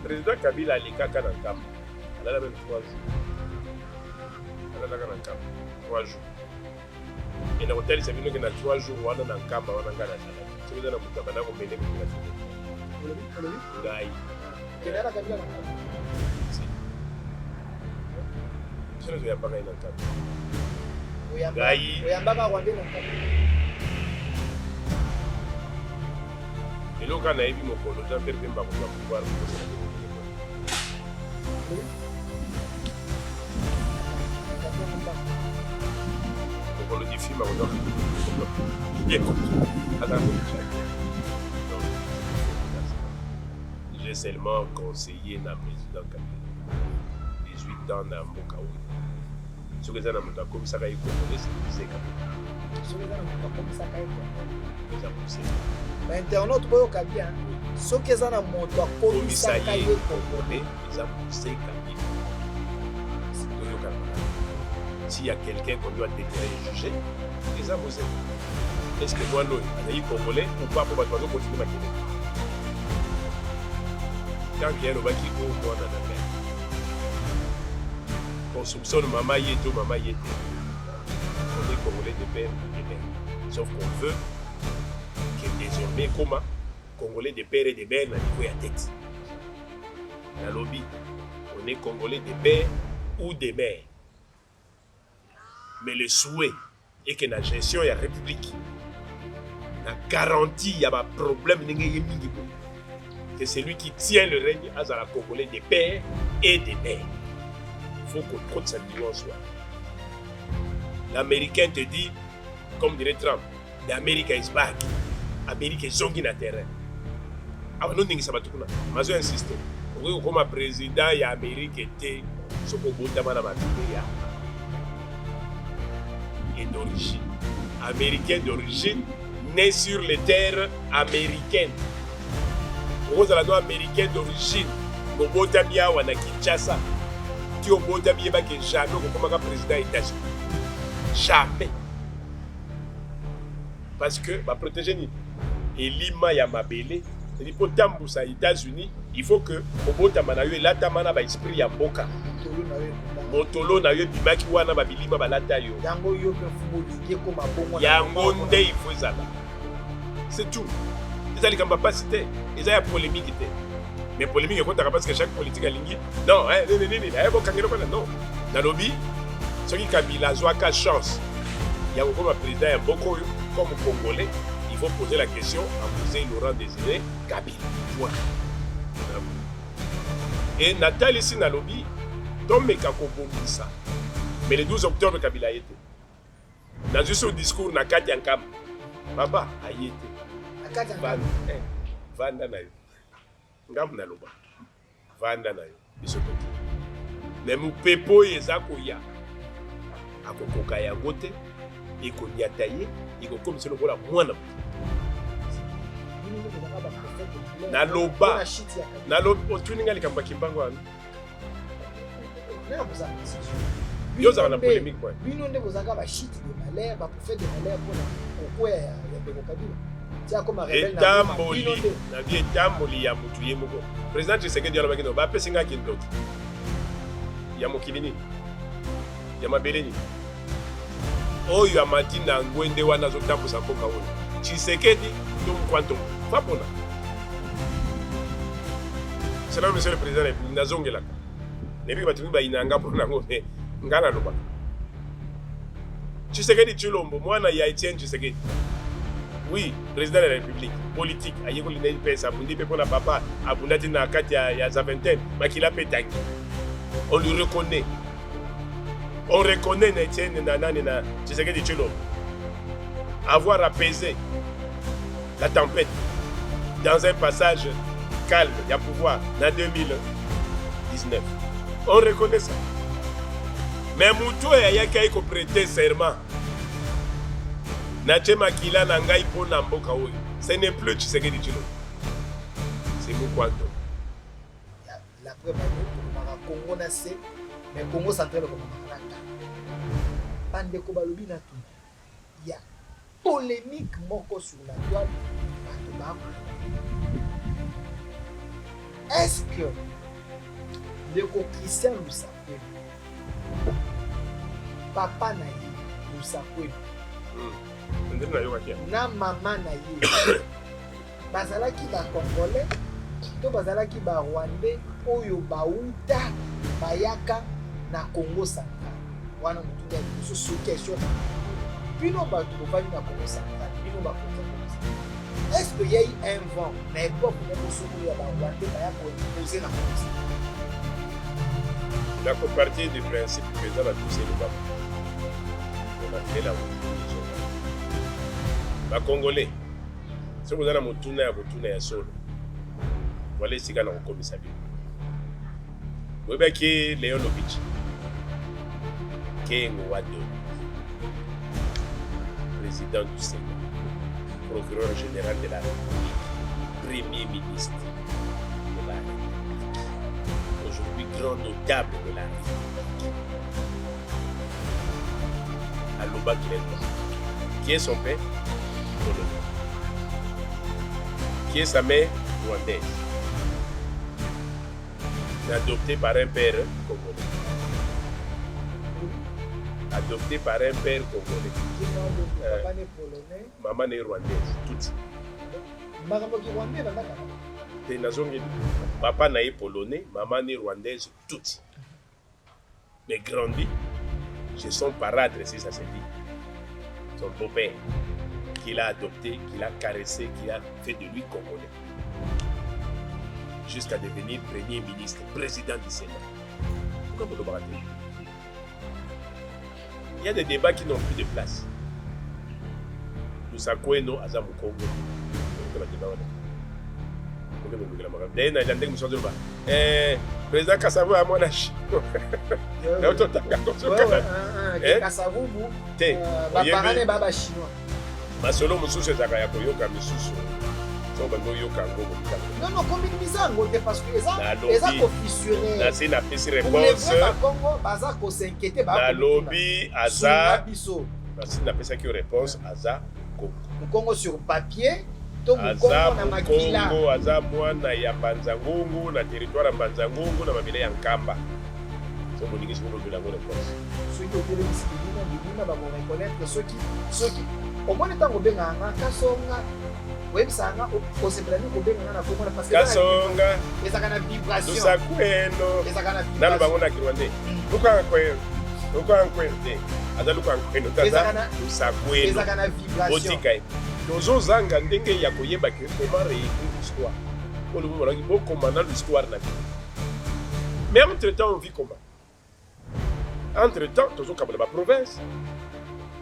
Président Kabila alikaka na nkamba alala même 3 jours alalaka na nkamba 3 jours et na kotalisa bino ke na 3 jours wana na nkamba wana nga na zala soki eza na moto abanda komene kokila ngai sono toyambaka ye na nkamba eloko nayebi mokolo jean pierre pemba koza pouvoir mokolo difima koza j'ai seulement conseillé na président Kabila 18 ans na mboka oyo soki eza na moto akomisaka ye congolais sekiseka eza poseka bainternaute boyoka bien soki eza na moto akomisaka ye congolais eza poseka s'il y a quelqu'un qu'on doit déclarer et juger eza poseka est-ce que mwana oyo azali congolais ou pas po bato bazokontinue bakende tant que alobaki o mwana na ngai on soupçonne maman Yeto, maman Yete. On est congolais de père et de mère. Sauf qu'on veut que désormais, comment congolais de père et de mère n'a niveau à tête. Dans le lobby, on est congolais de père ou de mère. Mais le souhait est que la gestion de la République, la garantie, il y a un problème, que celui qui tient le règne à la congolais de père et de mère. Il faut qu'on compte sa niveau en soi. L'Américain te dit, comme dirait Trump, the America is back. America is zongi na terrain. Ah, non, ça va tout le monde. Je vais insister. Oui, comme président, il y a Amérique était ce qu'on vote dans ma vie. Et d'origine. Américain d'origine, né sur les terres américaines. Vous avez un Américain d'origine. Au Botamia ou à Kinshasa. Qui au Botamia que jamais comme président des États-Unis. Jamais. Parce que ma protégé et Lima ya mabele, c'est pour tambusa aux États-Unis, il faut que au Botamana yo la tamana ba esprit ya mboka. Motolo na yo bimaki wana ba bilima ba lata yo. Yango yo ke fuboliki ko mabongo. Yango nde il faut ça. C'est tout. Ils allaient comme pas citer, ils avaient polémique était. Mais polémique est parce que chaque politique a ligne. Non, non. Dans lobby, ceux qui Kabila a chance. Il y a comme un président un beaucoup comme Congolais, il faut poser la question à poser Laurent Désiré Kabila. Point. Et Nathalie ici dans lobby, tombe kako ça. Mais le 12 octobre Kabila était. Dans ce discours na kati yankam. Papa a été. Vanda na yo. Ngam na loba. Vanda na yo. Bisokoki. Mais mu pepo yeza koya. Akokoka yango te. Iko nyataye, iko comme si lokola mwana. Na loba. Na loba otuninga likamba kimbango wana. Yo za na polémique quoi. Bino nde bozanga ba shit de malheur, ba prophète de malheur pour la kokoya ya Beko Kabila. Tia comme rebelle na vie tamboli ya mutu ye moko. Président Tshisekedi alobaki no ba pesinga kindoki. Ya mokilini. Ya mabeleni. Oyo amati na ngwende wana zotambusa mboka oyo. Tshisekedi dum kwanto. Fapona. C'est là monsieur le président nazongelaka. Nebi batumi ba inanga pona ngone. Ngana loba. Tshisekedi Tshilombo mwana ya Etienne Tshisekedi. Oui, président de la République, politique, ayeko lina pesa bundi pe pona papa abundati na kati ya za vingtaine, makila petangi. On le reconnaît. On reconnaît Etienne Nanane na Tshisekedi Tshilombo. Avoir apaisé la tempête dans un passage calme, il y a pouvoir dans 2019. On reconnaît ça. Mais Moutou ayaka ko prêter serment. Natema kila na ngai po na mboka oyo. Ce n'est plus Tshisekedi Tshilombo. C'est Mukwanto. La preuve est que Congo na se mais Congo central comme Kanaka. Bande ko balobi na tout. Il y a polémique moko sur la toile. est-ce que ndeko Christian Lusakwena papa na ye Lusakwena na mama na ye bazalaki bacongolais to bazalaki barwandais oyo bauta bayaka na Congo central wana motu ya mosusu question bino bato bovandi na Congo central bino bakonza est-ce qu'il y a eu un vent na époque moko soko ya barwandais baya koimposer na Congo central? La partie du principe que dans la touche le bas on a fait la ba congolais so vous avez motuna ya solo wale sika na kokomisa bino webaki Leonovich Kengo Wado président du Sénat procureur général de la République premier ministre de la République aujourd'hui grand notable de la République Aloba Clément qui est son père Polonais qui est sa mère rwandaise adopté par un père congolais. Adopté par un père congolais. Papa n'est polonais. Maman n'est rwandaise. Tout. Papa n'est polonais, maman n'est rwandaise. Tout. Mais grandi, c'est son parade, si ça se dit. Son beau-père, qu'il a adopté, qu'il a caressé, qu'il a fait de lui congolais. Jusqu'à devenir premier ministre, président du Sénat. Pourquoi vous le battez? Il y a des débats qui n'ont plus de place. Lusakwena aza Mukongo. Président Kasavu a mon âge. Kasavu, baparane baba chinois. Masolo mususu ezaka ya koyoka misusu. Non, non, combien de misangos parce que les gens fissurés. Là, c'est la petite réponse. Baza ko s'inquiéter ba lobby aza. C'est la petite réponse aza. Congo sur papier, to Congo na makila. Congo aza mwana ya Banzangungu na territoire ya Banzangungu na mabile ya Nkamba. So moningi siko bila ngone réponse. Ceux qui ont été les ba ko reconnaître ceux qui au moins tango benga kasonga. Websanga oseplani kobenga na komona parce que kasonga ezaka na vibration Lusakwena ezaka na vibration nalo bango na kirwande lukankwende aza lukankwendo taza Lusakwena ezaka na vibration otika tozo zanga ndenge ya koyeba ke comment réécrire l'histoire pour le moment il faut commander l'histoire na mais entre temps on vit comment entre temps tozo kabala ba province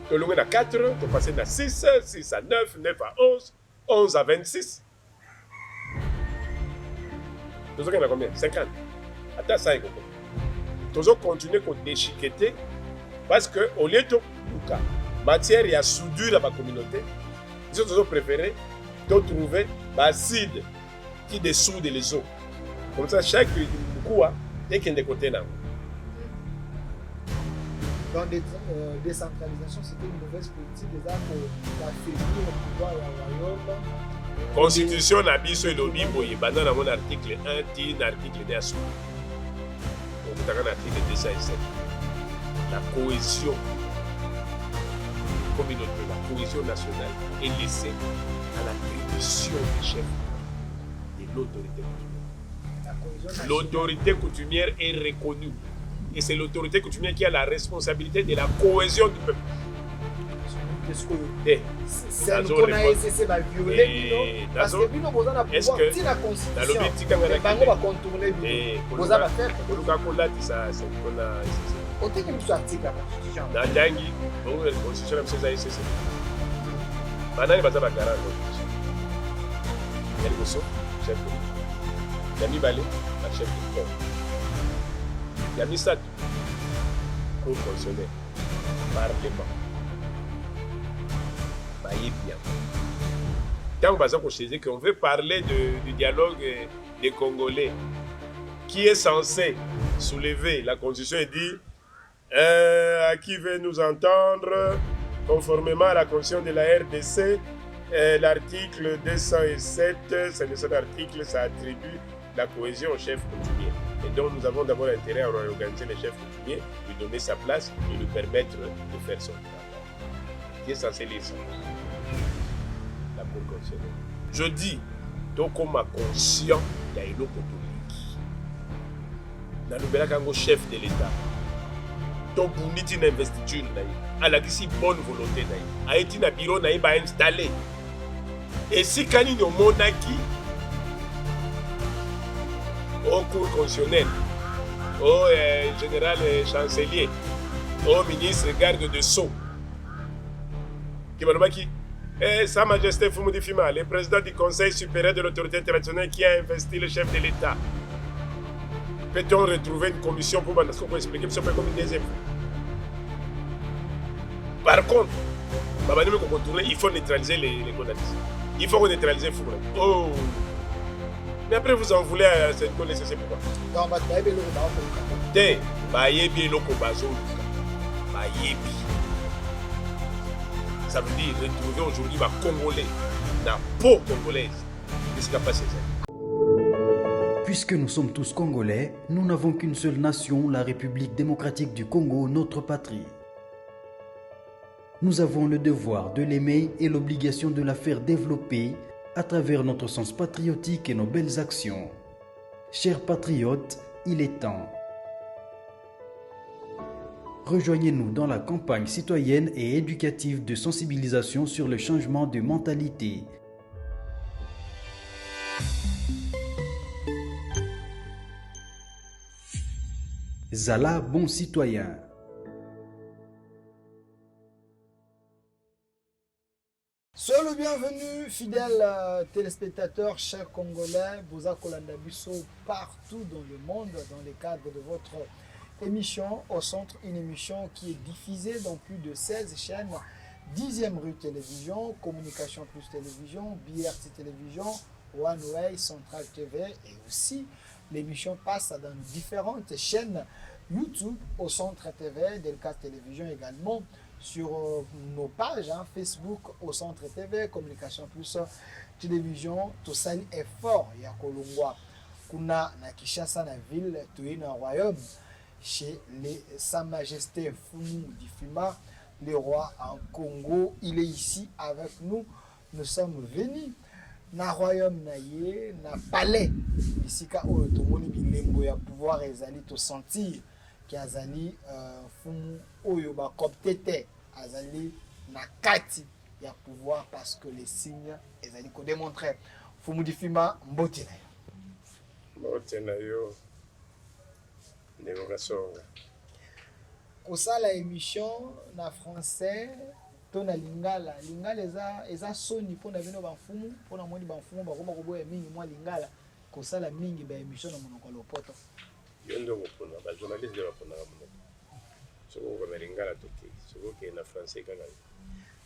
to longue na 4 to passer na 6 6 à 9 9 à 11 11 à 26. Nous avons combien? 50. Attends ça, nous allons continuer à déchiqueter parce qu'au lieu de matière et à soudure dans la communauté, nous avons préféré trouver l'acide qui dessoude les eaux. Comme ça, chaque coup est qu'il y a des côtés. Dans la décentralisation, c'était une mauvaise politique déjà pour affaiblir le pouvoir du royaume. Constitution na biso elobi boye banda na mon article 1 ti na article 2 asu. On t'a article 207. La cohésion communautaire, la cohésion nationale est laissée à l'attribution des chefs de l'autorité coutumière. L'autorité coutumière est reconnue. Et c'est l'autorité coutumière qui a la responsabilité de la cohésion du peuple. C'est un qu'on a essayé de violer. Parce que nous avons la pouvoir, si la constitution, nous va contourner. Vous avez fait. On dit que nous sommes article la constitution. Dans Dangi, la constitution de la SCC. Maintenant, il va y avoir un garage. Il y a le chef de Yami Balé, la chef de corps. Yami Sat, haut fonctionnaire, parlement. Bien. Quand on veut parler du dialogue des Congolais, qui est censé soulever la constitution et dit à qui veut nous entendre, conformément à la constitution de la RDC, l'article 207, c'est le seul article, ça attribue la cohésion au chef coutumier. Et donc nous avons d'abord intérêt à réorganiser le chef coutumier, lui donner sa place et lui permettre de faire son travail. Qui est censé lire ça? La Cour constitutionnelle. Je dis, donc on m'a conscient, il y a une autre catholique. Dans le Bélakango, chef de l'État. Donc vous dites une investiture, elle a dit bonne volonté, elle a été dans le bureau, elle a installé. Et si quand il y a un monarchie, au cours constitutionnel, au général chancelier, au ministre garde de Sceaux, qui m'a dit Sa Majesté Fumudi Fima, le président du Conseil supérieur de l'autorité internationale qui a investi le chef de l'État. Peut-on retrouver une commission pour expliquer ce comme une deuxième fois? Par contre, il faut neutraliser les condamnés. Il faut neutraliser Fumudi. Oh! Mais après, vous en voulez à cette connaissance, c'est pourquoi? Non, mais tu as bien Té, Bayebi Loko Bazo. Bayebi. Ça veut dire retrouver aujourd'hui ma Congolais, la peau congolaise. Qu'est-ce qui a passé ça? Puisque nous sommes tous Congolais, nous n'avons qu'une seule nation, la République démocratique du Congo, notre patrie. Nous avons le devoir de l'aimer et l'obligation de la faire développer à travers notre sens patriotique et nos belles actions. Chers patriotes, il est temps. Rejoignez-nous dans la campagne citoyenne et éducative de sensibilisation sur le changement de mentalité. Zala bon citoyen. Soyez le bienvenu, fidèles téléspectateurs, chers Congolais, Boza Kolanda Bisso, partout dans le monde, dans le cadre de votre émission au centre, une émission qui est diffusée dans plus de 16 chaînes, 10e rue télévision, Communication Plus télévision, BRT télévision, One Way, Central TV, et aussi l'émission passe dans différentes chaînes YouTube au centre TV, Delcas télévision également, sur nos pages Facebook au centre TV, Communication Plus télévision, tout ça est fort, il y a Kolongwa, kuna na Kinshasa na ville, tout na royaume, chez Sa Majesté Fumudi Fima, le roi en Congo, il est ici avec nous, nous sommes venus na royaume na ye, na palais, ici ka oyo tomoni bilembo ya pouvoir ezali to sentir ki azali fumu oyo ba koptete azali na kati ya pouvoir parce que les signes ezali ko démontrer. Fumudi Fima mbote na yo. Mbote na yo. Kosala émission na français to na lingala eza soni pona bino bafumu pona moni bafumu bakoma koboya mingi mwa lingala kosala mingi ba émission na monoko lopoto yo ndongo pona ba journaliste de bapona monoko soko ko na lingala toki soko ke na français kaka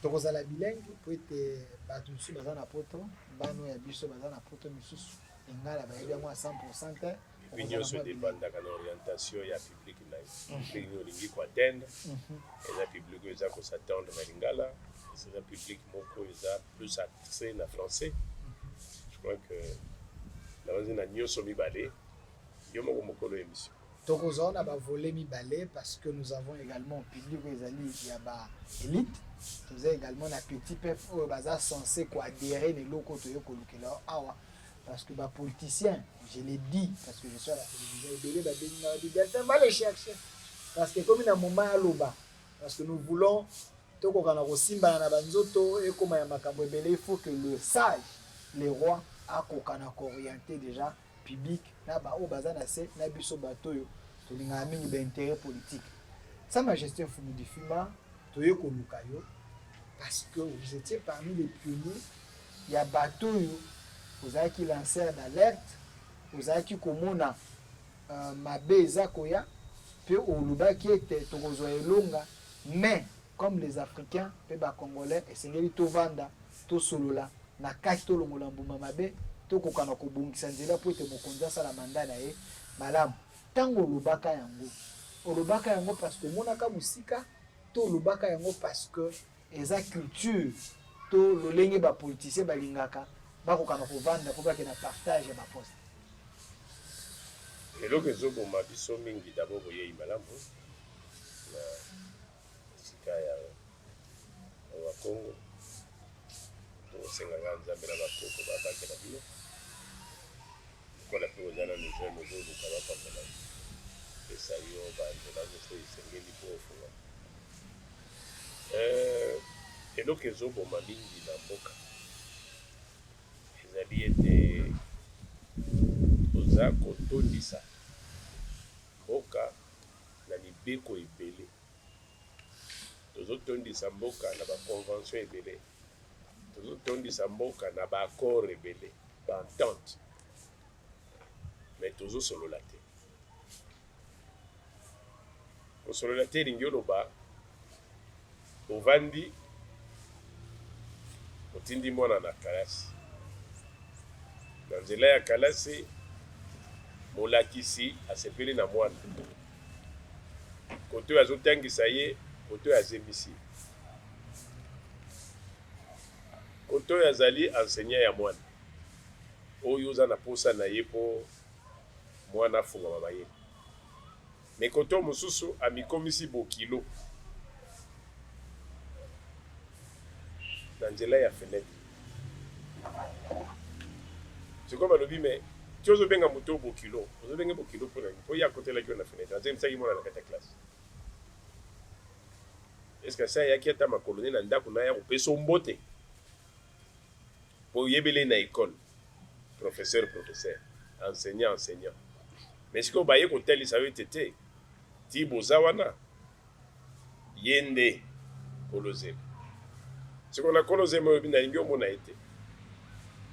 to kosala bilingue po ete bato misusu baza na poto bano ya biso baza na poto misusu lingala ba yebi yango 100% te. L'union se dépend de l'orientation et la public. L'union lingi ko atteindre. Et la public ils ont s'attendre à lingala. C'est la public moko ils ont plus accès na français. Je crois que la base na nyo so mi balé. Yo moko lo émission. Donc on a ba volé mi balé parce que nous avons également public ezali ya ba élite. Nous avons également na petit peuple au baza censé ko adhérer les locaux to yo ko lukela awa. Parce que les politiciens, je l'ai dit, parce que je suis à la télévision, va les chercher. Parce que comme il y a un moment à l'oba, parce que nous voulons, il faut que le sage, les rois, a orienté déjà public, intérêt politique. Sa Majesté Fumudi Fima, parce que vous étiez parmi les pionniers, il y a bateau. Vous avez qui lanceur d'alerte, vous avez qui komona mabe ezakoya, puis au luba qui était tokozoe longa, mais comme les Africains, puis les Congolais, et c'est ngeli to vanda, to solola, na kaki to longola mbuma mabe, to kokana ko bungisa nzela po te mokonza sala mandana e malamu. Tango lubaka yango parce que monaka musika, to lubaka yango parce que eza culture, to lolenge ba politicien balingaka. Bakokana ko vanda ko baki na partage ba poste. eloko ezoboma biso mingi d'abord boyei malamu na esika ya Congo tosengaka nzambe na bakoko babakela bino kola mpe ozala na jeune ozoluka bapambola pesa yo banzela nyonso esengeli mpo ofunga eloko ezoboma mingi na mboka ezali ete toza kotondisa mboka na libeko ebele tozotondisa mboka na baconvention ebele tozotondisa mboka na baaccord ebele baentente mais tozosolola te kosolola te elingi oloba ovandi otindi mwana na kalasi na nzela ya kalasi molakisi asepeli na mwana koto oyo azotangisa ye koto oyo azembisi koto oyo azali enseignant ya mwana oyo oza na posa na ye mpo mwana afungama mayele me koto mosusu amikomisi bokilo na nzela ya fenêtre sikoyo balobi me ti ozobenga moto oyo bokilo ozobenge bokilo mpona mpo ye akotelaki yo na fenêtre azemisaki mwana na kati ya classe estce asa ayaki ata makolo ne na ndako na ya kopesa mbote mpo oyebele na ekole professeur enseignant mais sikoyo baye kotalisa yo ete te ti boza wana ye nde kolozela sikoyo na kolozema oyo nalingi omona ye te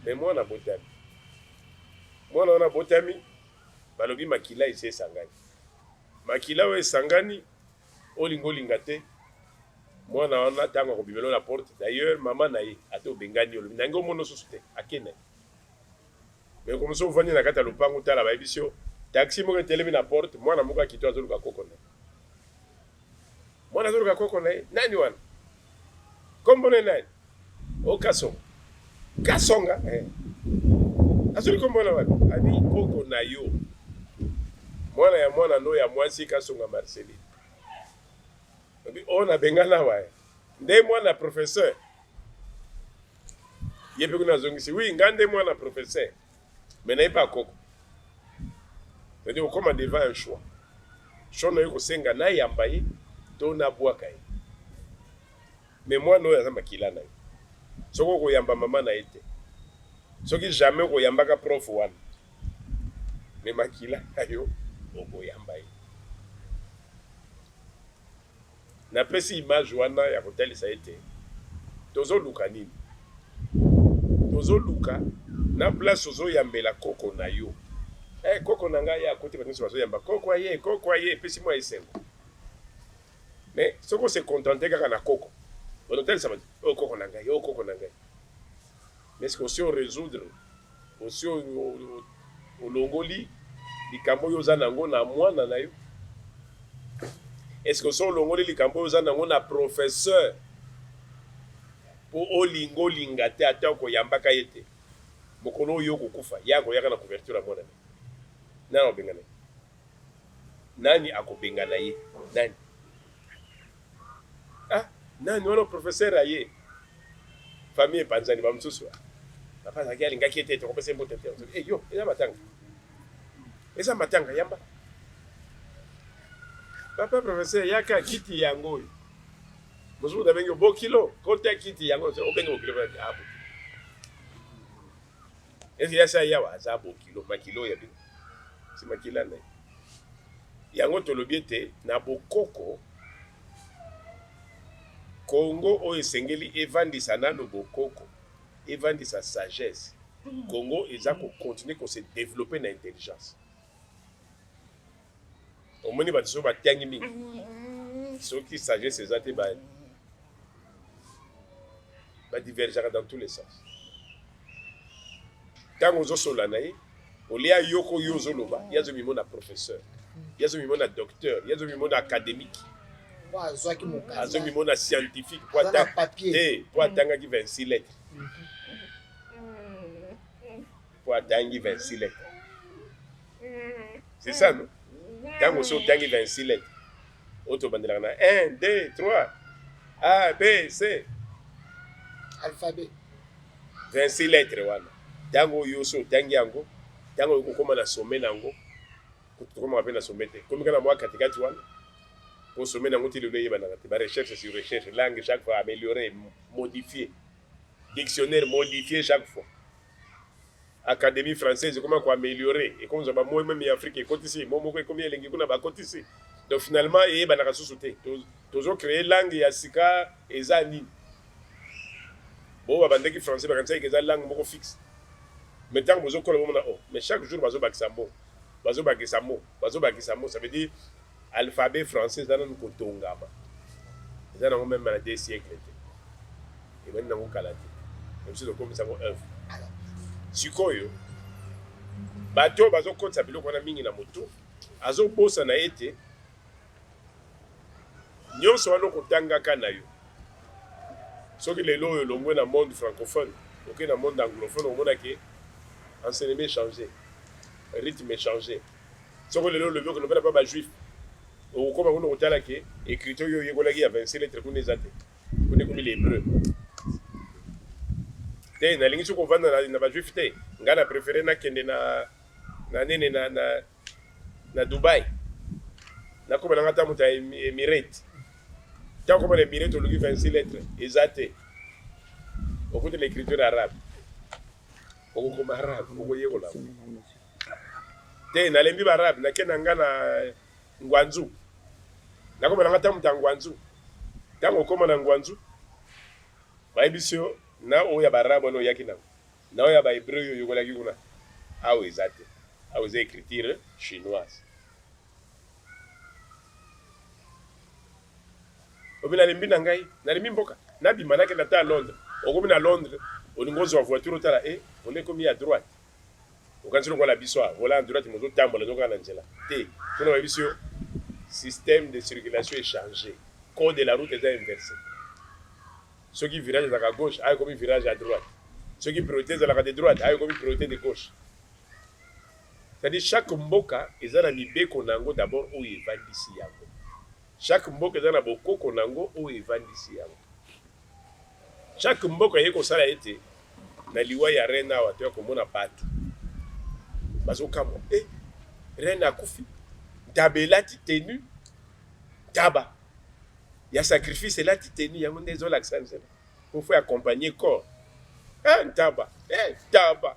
me mwana botami mwana wana botami balobi makila esi esangani makila oyo esangani olinga olinga te mwana wana ntango akobimela na porte d'ailleurs mama na ye ate obengani olobi nange omona osusu te akende me komoso ovandi na kati ya lopango tala bayebisi yo taxi moko etelemi na porte mwana moko akito azoluka koko na ye mwana azoluka koko na ye nani wana kombone nani okasonga kasonga azoli kombona wana abi koko na yo mwana ya mwana no ya mwasi kasonga Marceline abi o na bengana waye nde mwana professeur ye pe kuna zongisi oui ngande mwana professeur mais naye pas koko c'est-à-dire okoma devant un choix na yo kosenga na yamba ye to na bwaka ye mais mwana oyo aza makila na ye soki okoyamba mama na ye te soki jamais okoyambaka prof wana me makila na yo okoyamba ye napesi image wana ya kotalisa ye te tozoluka nini tozoluka na place ozoyambela koko na yo koko na ngai ya kote bato bazoyamba koko aye epesi mwa esengo mais soki ose contente kaka na koko onotalisa bato oyo koko na ngai mais ce que osi orésoudre osi olongoli likambo oyo oza nango na mwana na yo est-ce que osi olongoli likambo oyo oza nango na professeur mpo olinga olinga te ata okoyambaka ye te mokolo oyo okokufa ye akoyaka na couverture ya mwana na ye nani akobengana ye nani akobengana ye nani wana professeur aye famille epanzani bamosusu papa azalaki alingaki ete tokopesa mbote te yo eza matanga yamba papa professeur yaka kiti yango oyo mosusu abengi bokilo kota kiti yango obenge bokilo abo esi yasa yawa aza bokilo makilo ya bino si makila na yango tolobi ete na bokoko Congo oyo esengeli evandisa nano bokoko evandisa sagesse Congo eza kokontinue kose développer na intelligence omoni bato so batiangi mingi soki sagesse eza te badivergaka dans tous les sens ntango ozosola na ye olia yoko yo ozoloba ye azomimona professeur ye azomimona docteur ye azomimona académique azomimona scientifique po atangaki 26 lettres po atangi 26 lettres C'est ça, non? Quand on sort 26 lettres, auto bandela 1, 2, 3, A, B, C. Alphabet. 26 lettres, wana. Tango yoso, tangi yango, tango yokokoma na sommet nango, koma wape na sommet te. Comme kana mwa katikati wana, pour sommet nango ti lelo yeba na te. Ba recherche sur recherche, langue chaque fois améliorer, modifier. Dictionnaire modifié chaque fois. Académie française, comment améliorer. Et comme ça, moi même en Afrique, et ici, moi combien les gens n'ont ici. Donc finalement, il y a des sous-sautés. Ils ont créé langue et asika et zani. Bon, on va dire que français, par exemple, c'est une langue fixe. Mais tant que vous avez mais chaque jour, vous avez un mot. Ça veut dire alphabet français, ça n'a pas de tongama. Ça n'a même pas de siècles. Et maintenant, on a calé. Même si on a un œuvre. Sikoyo bato bazokotisa biloko wana mingi na moto azobosa na ete nyonso wana okotangaka na yo soki lelo oyo olongwe na monde francophone oke na monde anglophone omonaki enseignement changé, rythme changé. Soki lelo olobi okolobela mpa bajuif okokoma kuna kotalaki écriture oyo oyekolaki ya 26 lettres kuna eza te kuna ekomi l'hébreu te nalingi soki kovanda na bajuif te ngai na préféré nakende nini na Dubai nakoma nanga ta moto ya Emirate ta okoma na Emirate oluki 26 lettres eza te okuti l'écriture arabe okokoma arabe okoyekola te nalembi baarabe nakenda nga na Ngwanzu nakoma nanga ta moto ya Ngwanzu ntango okoma na Ngwanzu bayebisi yo na oya barabe wana oyaki nango na oya bahébreu oyo oyokolaki kuna awa eza te awa eza écriture chinoise obi nalembi na ngai nalembi mboka nabima nakenda ta Londres okomi na Londres olingi ozwa voiture otala vola ekomi ya droite okanisi lokola biso vola ya droite mozotambola ezokaka na nzela te tona bayebisi yo système de circulation est changé code de la route eza inversé ceux qui virage à gauche, aïe comme virage à droite. Ceux qui priorité à la droite, aïe comme priorité de gauche. C'est-à-dire chaque mboka ils ont un ibé konango d'abord où il va d'ici yango. Chaque mboka ils ont un boko konango où il va d'ici yango. Chaque mboka yeko sala été na liwa ya rena watu komona patu. Bazo kamo rena kufi. Tabelati tenu taba. Il y a sacrifice là, tu t'es mis, il y a des accents. Il faut accompagner le corps. Taba. Taba.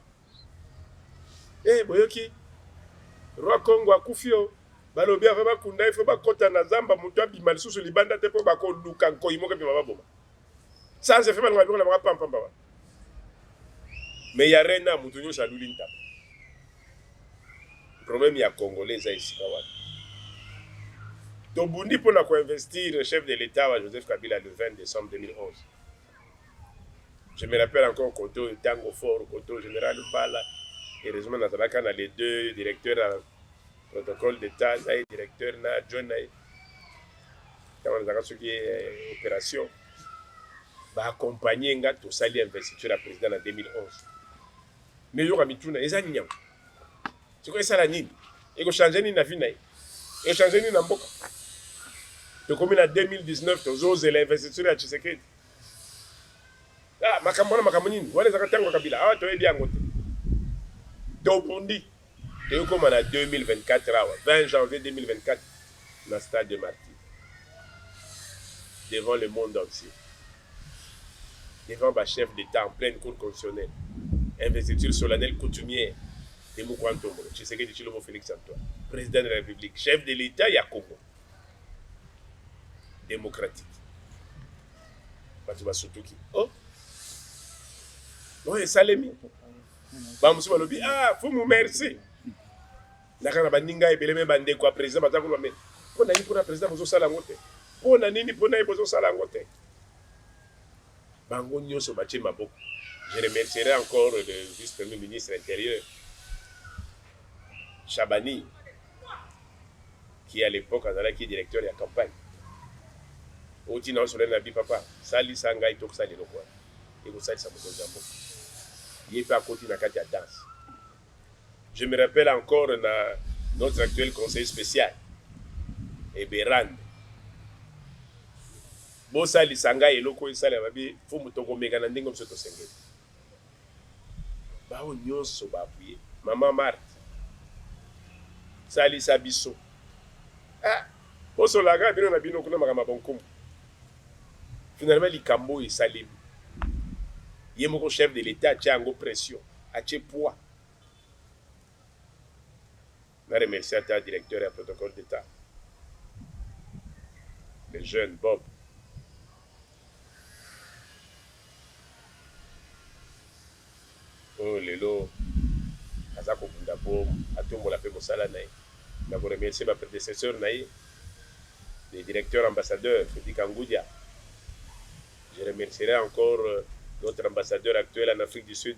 Boyoki. Roi Congo a kufio. Balobi avema kunda, il faut pas kota na zamba, mutu abima lisusu libanda te po bako luka nko imoka bima baboma. Ça se fait pas dans la pam pam pam. Mais il y a rien à mutu nyo saluli ntaba. Le problème il y a Congolais ça ici kawa. Tobundi pour investir le chef de l'État Joseph Kabila le 20 décembre 2011. Je me rappelle encore Koto Tango Fort, Koto Général Bala, et heureusement dans les deux directeurs à protocole d'État, le directeur na John quand on a ce qui est opération, va accompagner nga to sali investiture à président en 2011. Mais yo kamituna ezanya. C'est quoi ça la nini? Et ko changer ni na vie na. Et changer ni na mboka. Donc, comme en 2019, tu as l'investiture à Tshisekedi. Ah, makamoni, wale zakatango Kabila. Ah, tu es bien ngote. Tobundi. Tu es comme en 2024, 20 janvier 2024, dans le stade de Martyr. Devant le monde entier. Devant le chef d'État en pleine cour constitutionnelle. Investiture solennelle coutumière. De Moukwantombo. Tshisekedi Tshilombo Félix Antoine. Président de la République. Chef de l'État, il y a Congo. Démocratique. Batuba Sotoki. Oh. Oui, Salemi. Bamusu balobi faut me merci. Nakana bandinga ebeleme bande kwa président batako ba me. Pona ni pona président bozo sala ngote. Pona nini pona bozo sala ngote. Bango nyoso bache maboko. Je remercierai encore le vice-premier ministre intérieur Chabani qui à l'époque azalaki directeur de la campagne. Oti na osole na bi papa sali sanga ito kusali lokwa eko sali sa moto jambo yé pa koti na kati ya danse. Je me rappelle encore na notre actuel conseiller spécial, Eberand. Bosalisaka ngai eloko esala babi fo moto komeka na ndenge moso tosengeli. Bao nyonso bapuye. Mama Marthe. Salisa biso. Bosolaka bino na bino kuna makama bonkumu. Finalement likambo esalemi. Ye moko chef de l'État atie yango pression, atie poids. Na remercie ata directeur et protocole d'État. Le jeune Bob. Oh lelo aza kobunda po atombola mpe mosala na ye. Na koremercie ma prédécesseur na ye, le directeur ambassadeur Frédéric Angoudia. Je remercierai encore notre ambassadeur actuel en Afrique du Sud,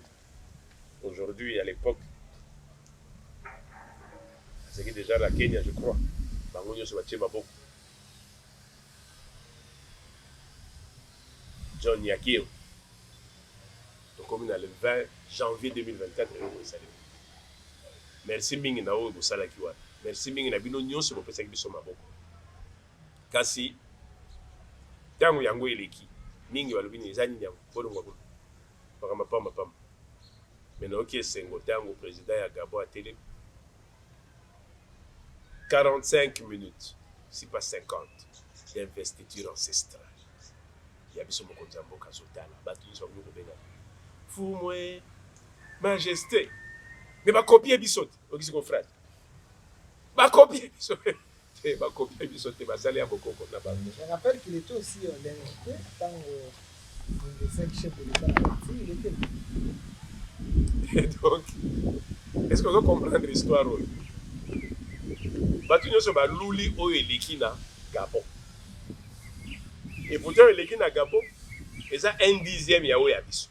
aujourd'hui, à l'époque. C'est déjà la Kenya, je crois. John Yakio. Donc, comme on a le 20 janvier 2024, merci mingi na oyo bosala kiwa. Merci mingi na bino nyonso bopesa biso maboko. Kasi tango yango eleki mingi balobi ni eza nini yango bolongwa bolo bakama pamba pamba mais naoki esengo tango président ya Gabon atele 45 minutes si pas 50 d'investiture ancestrale ya biso mokonzi ya mboka azotala bato nyonso bakoki kobenga fumwe majesté mais bakopie biso te okisi confrère bakopie biso te bakopie biso te basali ya bokoko na bango. Je rappelle qu'il était aussi l'invité tant le 5 chefs de l'État, il était. Et donc, est-ce qu'on doit comprendre l'histoire? Batu nyonso baluli oyo eleki na Gabon. Et pourtant eleki na Gabon, eza 1/10 ya oyo ya biso.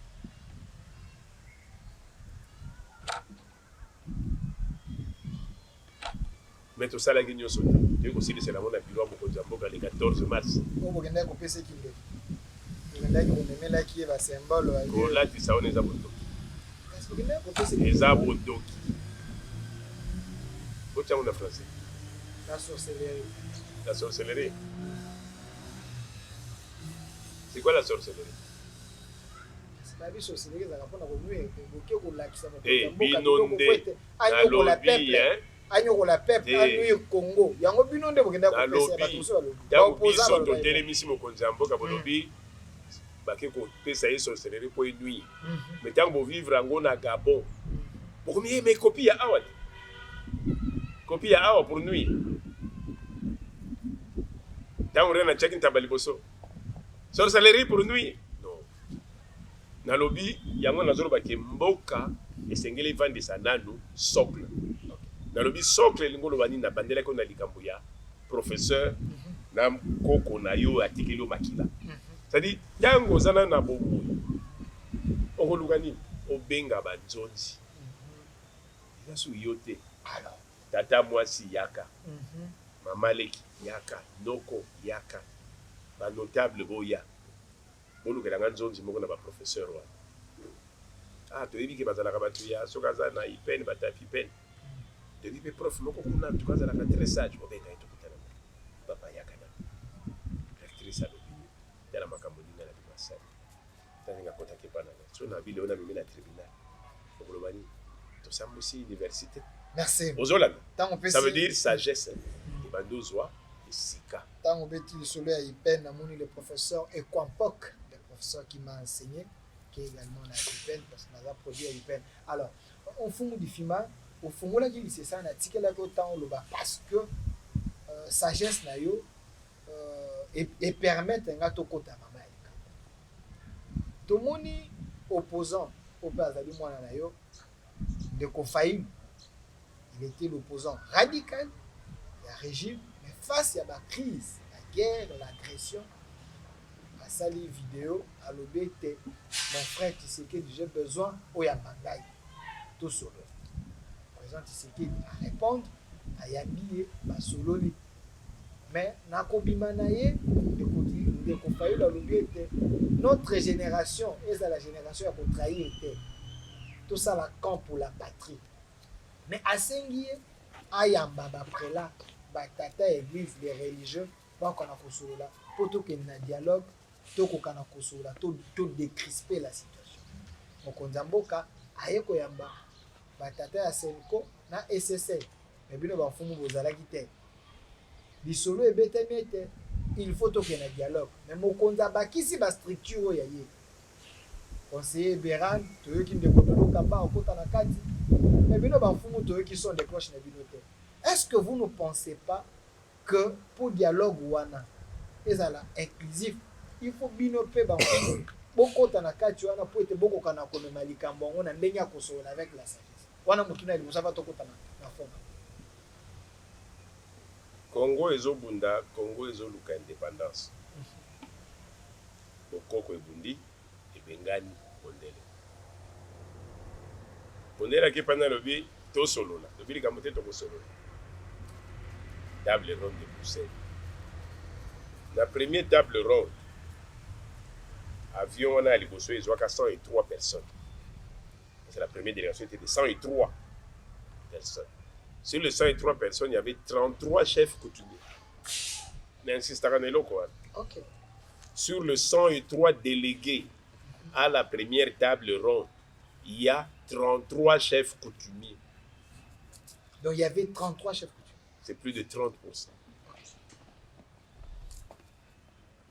Mais tout ça, la guigne au sauté. Tu aussi c'est la monnaie à bureau le 14 mars. On va gagner couper ce qu'il veut. On va gagner on met là qui est va symbole. Oh là tu sais on est à Bondo. Est-ce que gagner couper ce qu'il veut? Les à Bondo. Au tient en français. La sorcellerie. La sorcellerie. C'est quoi la sorcellerie? C'est la vie sorcellerie ça répond à remuer évoquer pour l'acquis ça. Eh binondé. Dans le peuple hein. Agno la peuple anu Congo yango bino nde bokenda ko pesa ba tuso ya opposant to telemisi mokonzi ya mboka bolobi bake ko pesa ye sorcellerie po nuit mais tant bo vivre ngo na Gabon bokomi mais copie ya awa pour nuit tant rena check tabali boso sorcellerie pour nuit non na lobi yango nazolo bake mboka esengeli vandi sanano socle. Dans le socle lingo lobani na bandela ko na likambo ya professeur na koko na yo atikelo makila. C'est-à-dire yango zana na bomo. Okolugani obenga banzonzi. Yasu yote. Alors tata mwasi yaka. Mama leki yaka, noko yaka. Ba notable boya. Bolukela nganzonzi moko na ba professeur wa. Ah to ebi ke bazala ka batu ya sokaza na ipene batapi pen. Depuis que prof moko kuna tukaza la très sage obenga etukutana papa yakana actrice alobi tala makambo dina la bimasa taninga kota ke pana so na bile ona mimi na tribunal okolobani to sambusi université. Merci ozolanda ça veut dire pesi sagesse bandozwa isika tango beti solo ya IPEN namoni le professeur Ekwampok le professeur qui m'a enseigné qui est également na IPEN parce que n'a produit à IPEN. Alors on fumu du fima au fond là qui c'est ça na tikela ko temps le bas parce que sagesse na yo et permettre un to kota mama elika to moni opposant au bazali mwana na yo de Kofaïm il était l'opposant radical du régime mais face à la crise la guerre l'agression à sali vidéo à l'obété mon frère Tshisekedi j'ai besoin au yamangai tout solo Tshisekedi à répondre à Yambiye Basololi mais nakobima na ye de Kofaï la lobby était notre génération et la génération a trahir était tout ça la camp pour la patrie mais à Sengié ayamba baprela batata église les religieux bakona kosolola mpo tokende na dialogue tokoka na kosolola todécrispe la situation. Mokonzi ya mboka aye koyamba batata ya senko na ssl me bino bafumu bozalaki te lisolo ebetami ete il faut tokende na dialogue me mokonzi abakisi bastructure oyo ya ye conseiller Beran toyoki ndeko toloka ba okota na kati mais bino bafumu toyoki son de cloche na bino te. Est-ce que vous ne pensez pas que pour dialogue wana ezala inclusif il faut bino pe bafumu bokota na kati wana po ete bokoka na komema likambo yango na ndenge ya kosolola avec la sagesse wana motuna liboso ava tokota na fonga. Congo ezobunda, Congo ezoluka indépendance. Bokoko ebundi ebengani bondele. Bondele akipana lobi to solola. Lobi likambo te toko solola. Table ronde de Bruxelles. La première table ronde, avion on a liboso ezwaka 103 personnes. C'est la première délégation était de 103 personnes. Sur les 103 personnes, il y avait 33 chefs coutumiers. Okay. Sur les 103 délégués à la première table ronde, il y a 33 chefs coutumiers. Donc il y avait 33 chefs coutumiers. C'est plus de 30%.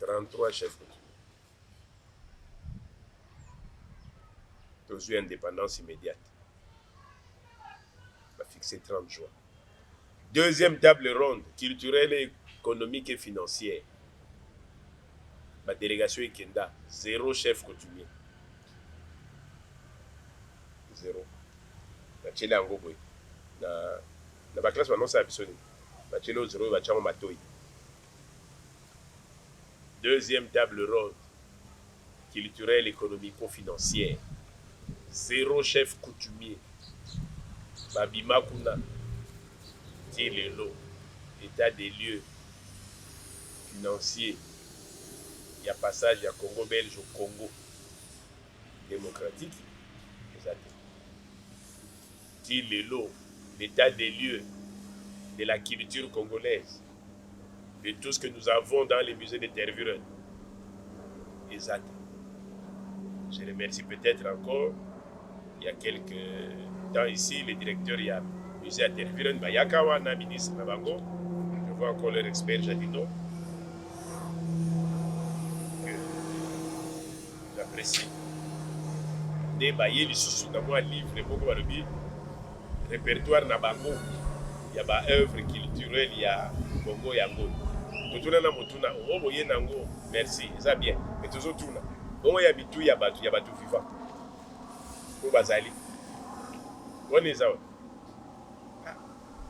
33 chefs coutumiers. Dans une indépendance immédiate. On a fixé 30 jours. Deuxième table ronde, culturelle, économique et financière. La délégation Ikenda, 0 chef coutumier. 0. La tchele en goboy. La classe maintenant c'est abissonné. La tchele au 0, la tchele en batoy. Deuxième table ronde, culturelle, économico-financière. 0 chef coutumier. Babima Kuna. Tilelo. État des lieux financiers. Il y a passage, il y a Congo belge au Congo démocratique. Tilelo. L'état des lieux de la culture congolaise. De tout ce que nous avons dans les musées de Tervuren. Exact. Je remercie peut-être encore. Il y a quelques temps ici, le directeur, il y a musée à Tervuren, Bayakawa, na ministre Nabango. Je vois encore leur expert Jadino. J'apprécie. Des baillés, les sous dans moi, livre, beaucoup de répertoire Nabango. Il y a des œuvres culturelles, il y a Congo, il y a Congo. Totuna na motuna, oh boye nango, merci, ça bien. Mais toujours tuna. Bon, il y a bitou, il y a batu vivant. Pour Bazali. On est là.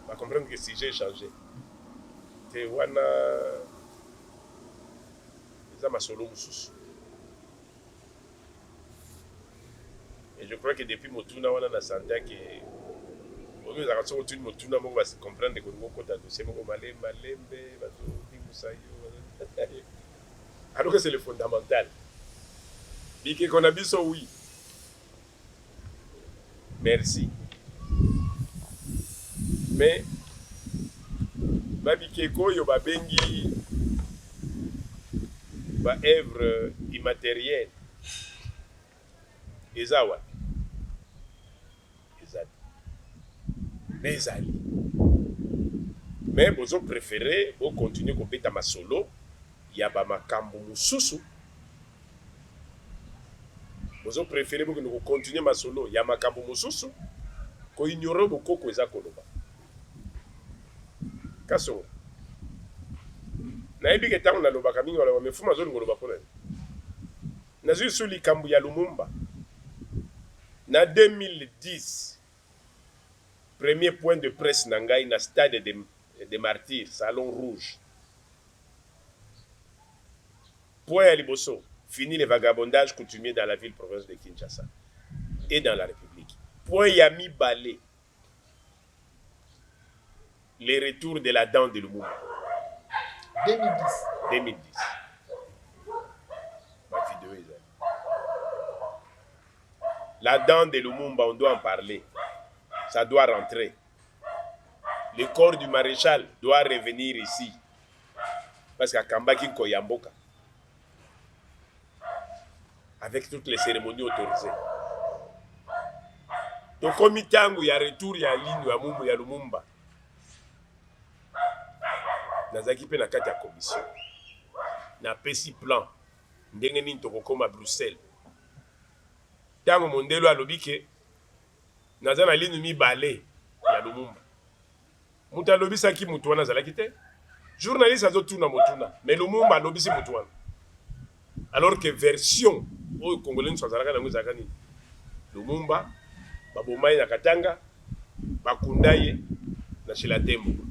On va comprendre que si j'ai changé. C'est wana. Ça m'a solo moussous. Et je crois que depuis Motuna, on a la santé que. On nous a rencontré Motuna, on va se comprendre que nous avons un dossier, on va aller alors que c'est le fondamental. Bike qu'on a dit oui. Merci. Mais babike koyo babengi ba œuvre immatérielle. Ezawa. Les alliés. Mais vous avez préféré, vous continuez à faire ma solo, il y a ma kambo mususu. Vous avez préféré que nous continuions ma solo, il y a ma kambo mususu, qu'on ignore beaucoup que ça koloba. Kaso. Na ebi ketang na loba kamingo la me fuma zone koloba kona. Na zui suli kambu ya Lumumba. Na 2010. Premier point de presse Nangai na stade de martyrs, Salon Rouge. Point à Liboso, fini le vagabondage coutumier dans la ville-province de Kinshasa et dans la République. Point Yami Balé, les retours de la dent de Lumumba. 2010. Ma vidéo est là. La dent de Lumumba, on doit en parler. Ça doit rentrer. le corps du maréchal doit revenir ici. Parce qu'à Kambaki Koyamboka, avec toutes les cérémonies autorisées. Donc, comme il y a retour, il y a ligne, il y a Lumumba. Nazaki pe na kati ya commission. Na pesi plan. Ndenge nini tokokoma Bruxelles. Tango mondelo alobi ke naza na ligne mibale ya Lumumba. Mutu alobisaki mutu wana azalaki te. Journaliste azotuna motuna. Mais Lumumba alobisi mutu wana. Alors que version oyo congolais nso azalaka nango ezalaka nini? Lumumba babomai na Katanga bakunda ye na Shilatembo.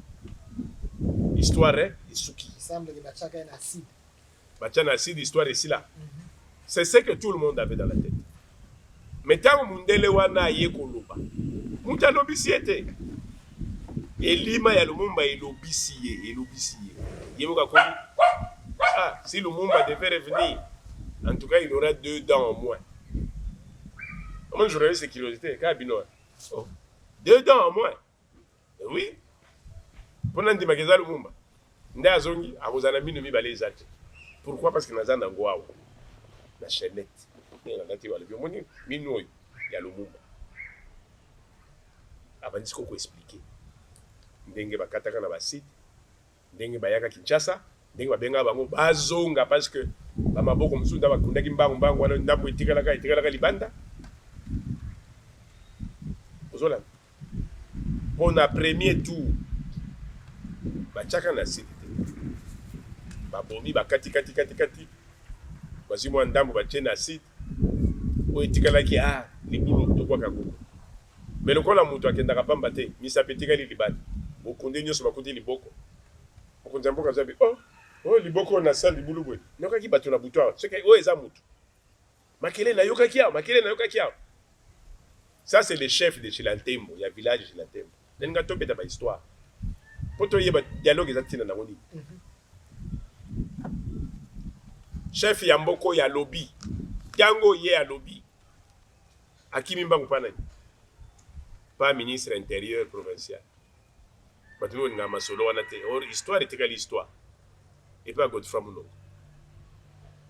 Histoire isuki. Il semble que Bachaka est acide. Bachana acide, histoire ici là. C'est ce que tout le monde avait dans la tête. Mais tant que Mundele wana ye koloba, muta lobisi ete. Elima ya Lumumba elobisi ye. Yemoka komi. Ah, si Lumumba devait revenir, en tout cas, il aura 2 dents en moins. Comment j'aurais eu cette curiosité? Oh. 2 dents en moins. Oui. Pendant que je suis Lumumba, pourquoi? Parce que nous avons la chaînette. Il y a Lumumba. Avant de vous expliquer, ndenge bakataka na basite, ndenge bayaka Kinshasa, ndenge babenga bango bazonga parce que bamaboko msunda bakundaki mbangu wana ndambo itikalaka libanda. Ozola. Pour na premier tour, bachaka na site. Babomi bakati. Basi mwa ndambo bache na site. O itikalaki libulu tokwa kakuko. Mais lokola mutu akendaka pamba te, misapetika libanda. Okunde nyoso bakuti liboko. Okunza mboka zabi, liboko na sali libulu bwe. Nokaki bato na butwa. Seke eza mutu. Makele na yokaki awo. Ça c'est le chef de Chilantembo, il y a village de Chilantembo. Nenga tope da ba histoire. Poto yeba dialogue ezati na ngoni. Chef ya mboko ya lobby. Tango ye ya lobby. Akimi mbangu pana. Pas ministre intérieur provincial. Batuno nga masolo wana te. Or histoire etikali histoire. Et pas Godfrey Munongo.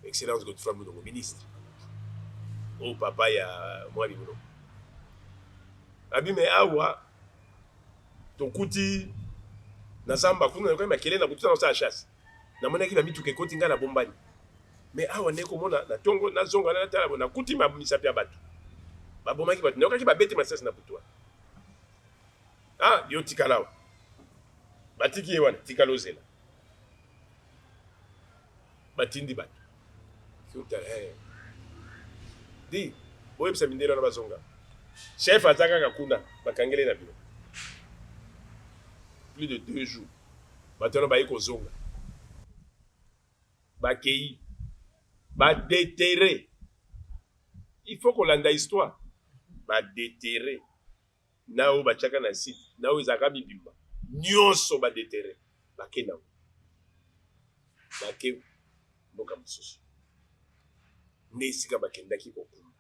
Excellence Godfrey Munongo, ministre. Oh papa ya Mwali Munongo. Abi me awa tokuti na samba kuna kwa makele na kututa na sa chasse. Na mona ki ba mituke koti nga na bombani. Me awa neko mona na tongo na zonga na tala na kuti ma misapi ya batu. Ba bomaki batu. Na ki ba beti masasi na butwa. Yo tikalawa. Batiki yewana tikalozela. Batindi batu. Futa Di boye bisa mindelo na bazonga. Chef ataka kakuna bakangele na bino. Plus de 2 jours. Batono bayi kozonga. Bakei. Ba déterrer. Il faut qu'on landa histoire. Ba déterrer. Nao bachaka na site. Nao izaka bibimba. Nyonso ba déterrer. Bakena. Bake boka mususu. Nesika bakendaki kokunda.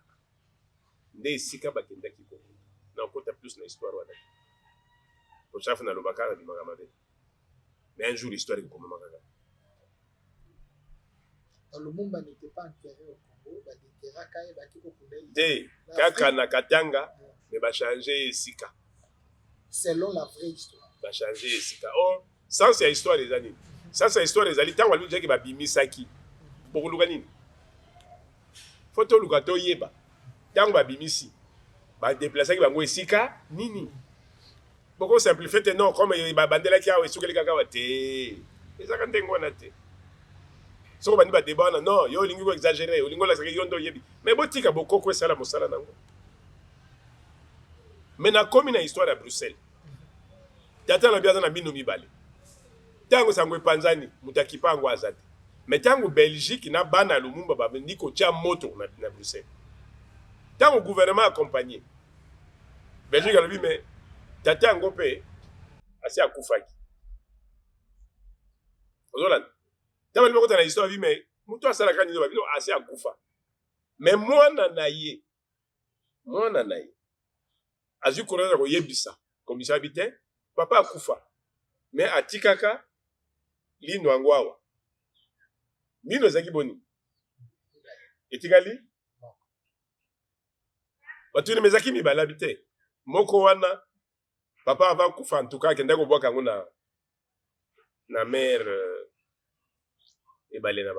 Nesika bakendaki kokunda. Na okota plus na histoire wana. Pour ça na lobaka na bimagamabe. Mais un jour l'histoire est comme magaga. Lumumba n'était pas enterré au Congo, ba déterra kaye baki kokunda. Te kaka na Katanga mais ba changer sika. Selon la vraie histoire. Ba changer sika. Oh, ça c'est histoire des années. Ça c'est histoire des années. Tant walu dire que ba bimisaki. Pour luka nini? Photo luka to yeba. Tant ba bimisi. Ba déplacer ki bango esika nini? Beaucoup simplifié non comme ba bandela ki awe sukeli kaka wate. Ezaka ndengo na te. So bandi ba débat non, yo lingi ko exagérer, yo lingo la saki yondo yebi. Mais botika bokoko sala mosala nango. Mais na komi na histoire à Bruxelles. Tata na biaza na bino mibale. Tango sangwe panzani mutaki pango azati. Mais tango Belgique na bana Lumumba ba ndiko tia moto na Bruxelles. Tango gouvernement accompagné. Belgique a dit mais tata ngope asi akufaki. Ozolan. Tama limoko na histoire vi mais muto asala kani no babilo asi akufa. Mais mwana na ye. Azu korona ko yebisa. Comme ça habité, papa akufa. mais atikaka lino yango awa mino ezalaki boni etikali bato ine mezalaki mibalabi te moko wana papa ava kufa antuka akendaki kobwaka yango na mare ebale na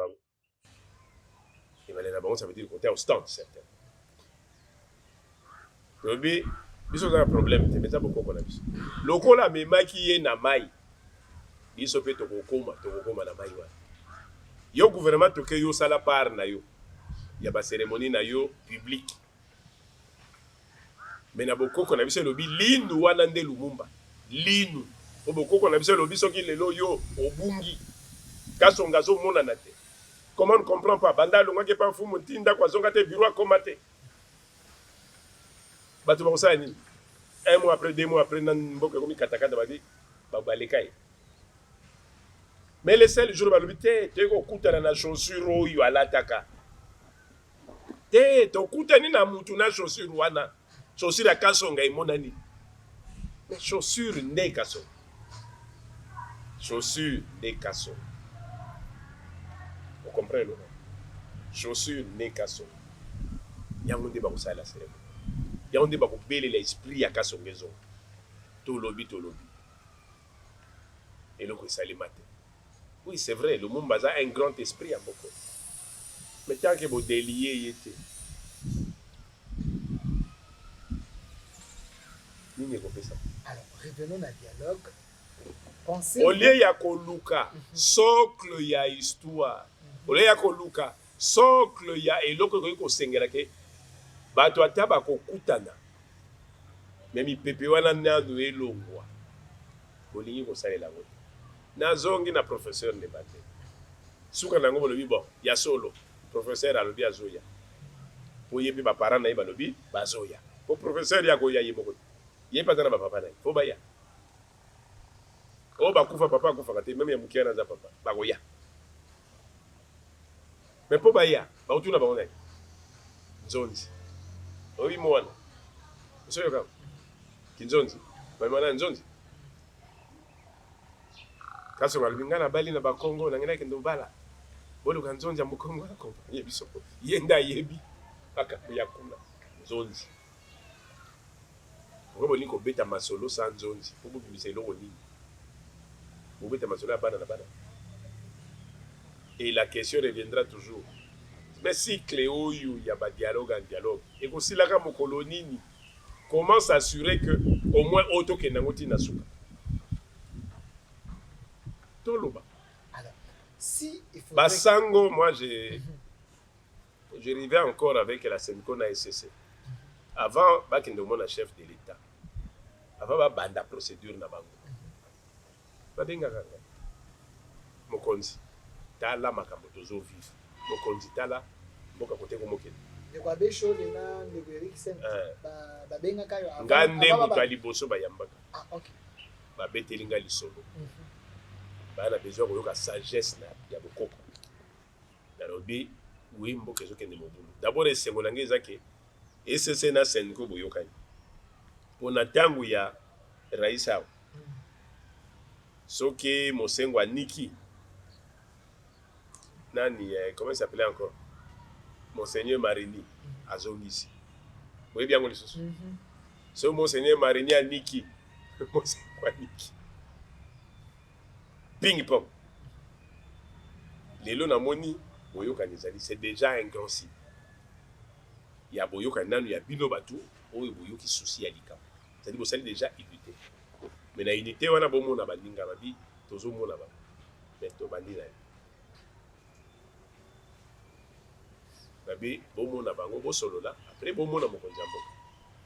bango ça veut dire côté ostende certain lobi biso oza na problème te meza bokoko na biso lokola amemaki ye na mai biso mpe tokokoma na mai wana yo gouvernement toke yo osala part na yo ya baceremonie na yo publique me na bokoko na biso elobi lindu wana nde lumumba linu o bokoko na biso elobi soki lelo yo obungi kasonga azomonana te comment on ne comprend pas banda alongwaki pa mfumu nti ndako azonga te biro akoma te bato bakosala nini un mois après 2 mois après na mboka ekomi katakata badi baleka ye mais le seul jour balobi te toyei kokutana na chaussure oyo alataka te tokutani na mutu na chaussure wana chaussure ya kasonga emonani mais chaussure nde kasonga chaussure nde kasonga vous comprenez chaussure nde kasonga yango nde bakosala cérémonie yango nde bakobelela esprit ya kasonga ezonga tolobi eloko esalema te oui c'est vrai le monde a un grand esprit à beaucoup mais tant que vous déliez y était alors revenons à dialogue pensez au lieu ya koluka socle ya histoire au lieu ya koluka socle ya eloko ko sengela ke bato ata bakokutana memi pepe wana nanu elongwa bolingi kosalela ngo nazongi na professeur ne bate suka nango bolobi bon ya solo professeur alobi azoya po yebi ba parents na balobi bazoya po professeur ya ko ya yemoko ye patana ba papa na fo baya o ba kufa papa kufa kate même ya mukiana za papa ba koya mais po baya ba utuna ba ona nzonzi obi mwana so yo kam kinzonzi ba mwana nzonzi kaso balibinga na bali na bakongo na ngena kendo bala boluka nzonzi ya mukongo akompanye bisoko yenda yebi aka yakuna nzonzi ngobo niko beta masolo sa nzonzi pobo bibisa eloko nini bo beta masolo ya bana na bana et la question reviendra toujours mais si Cléo yu ya ba dialogue en dialogue et ko silaka mokolo nini comment s'assurer que au moins auto kenango tina suka toloba. Alors, si il faut Basango, moi je rêvais encore avec la Senko na SCC. Avant, bakende mon chef de l'État. Avant ba banda procédure na bango. Babenga kanga. Mokonzi. Tala makambo tozo vivre. Mokonzi tala boka kote ko mokende. De kwa besho de na de Eric Sen. Babenga kayo avant. Ngande mutu aliboso bayambaka. Ah OK. Ba betelinga lisolo. Bana besoin koyoka sagesse na ya bokoko nalobi oui mboka ezokende mobulu d'abord esengo na ngai ezake esese na senko boyokani mpona ntango ya rais awa soki mosengo aniki nani comment il s'appelait encore monseigneur Marini azongisi boyebi yango lisusu so monseigneur Marini aniki mosengo aniki ping pong. Lelo na moni boyokani ezali c'est déjà un grand signe. Ya boyokani nanu ya bino batu oyo boyoki souci ya likama. C'est-à-dire bosali déjà unité. Mais na unité wana bomona baninga babi tozomona ba. Mais to bandina. Babi bomona bango bosolola après bomona mokonzi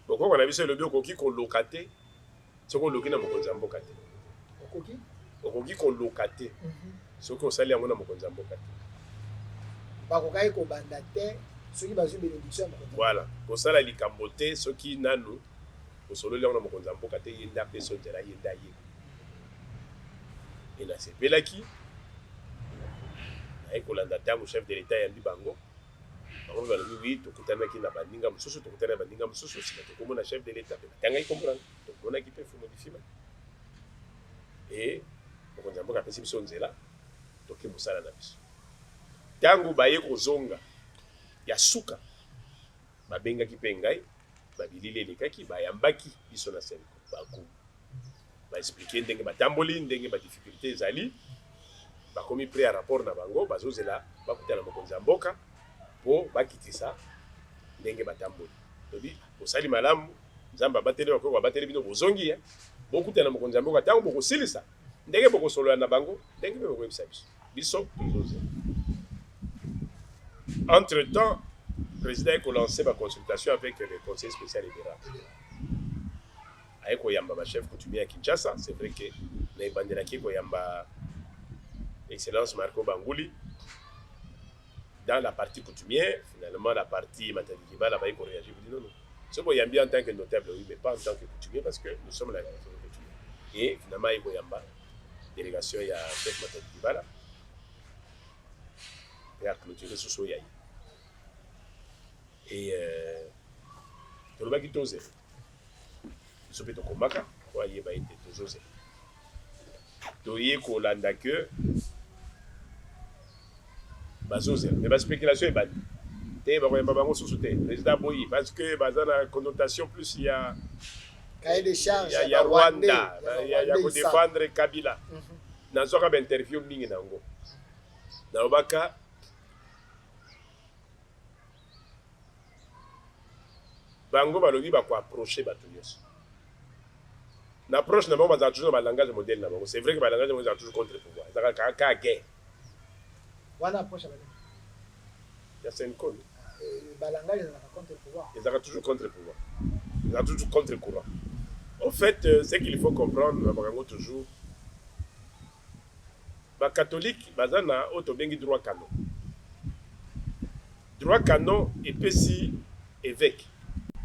mboka. Boko na biso lobi okoki ko lokate soko loki na mokonzi mboka te. Okoki okoki koloka te soki osali yango na mokonzi ya mboka te bakokai kobanda te soki bazwi bénédiction ya mokonzi voilà kosala likambo te soki nanu osololi yango na mokonzi ya mboka te ye nde apesa nzela ye nde aye e nasepelaki naye kolanda ntango chef de l'état yambi bango bango balobi wi tokutanaki na baninga mosusu tokutana na baninga mosusu sika tokomona chef de l'état mpe batangaki komona tokomonaki mpe fo modifima e bapesi biso nzela toke mosala na biso ntango baye kozonga ya suka babengaki mpe ngai babilili elekaki bayambaki biso na senko bakumu baexplike ndenge batamboli ndenge badifficulté ezali bakomi prêt ya rapport na bango bazozela bakutana mokonzi ya mboka mpo bakitisa ndenge batamboli tobi bosali malamu nzambe abateli bakoki babateli bino bozongi ya bokutana mokonzi ya mboka ntango bokosilisa ndenge bokosolola na bango ndenge mpe bokoyebisa biso tozozela. Entre temps président a lancé ma consultation avec le conseil spécial libéral. Avec Oyamba, chef coutumier à Kinshasa, c'est vrai que les bandelaki Oyamba Excellence Marco Bangouli dans la partie coutumière, finalement la partie Matadikiba, là-bas il réagit, vous dites non, non. C'est pour Yambi en tant que notable, oui, mais pas en tant que coutumier parce que nous sommes là en tant que coutumier. Et finalement, il y a Oyamba, délégation, il y a chef Matadikiba là, et à clôturer sous Soyaï. Et tolobaki toze biso mpe tokomaka po ayeba ete tozoze toye kolanda ke bazozela me baspéculation ebandi te bakoyamba bango susu te président boyi parce que baza na connotation plus ya Rwanda ya kodefendre Kabila nazwaka bainterview mingi nango nalobaka bango balobi bako approcher bato nyonso na approche na bango bazala toujours na balangage modèle na bango c'est vrai que balangage modèle ezala toujours contre pouvoir ezalaka kaka guerre wana approche balangage ya Senko balangage ezalaka contre pouvoir ezalaka toujours contre pouvoir ezalaka toujours contre courant en fait ce qu'il faut comprendre na bango toujours bacatholique baza na oyo tobengi droit canon droit canon epesi évêque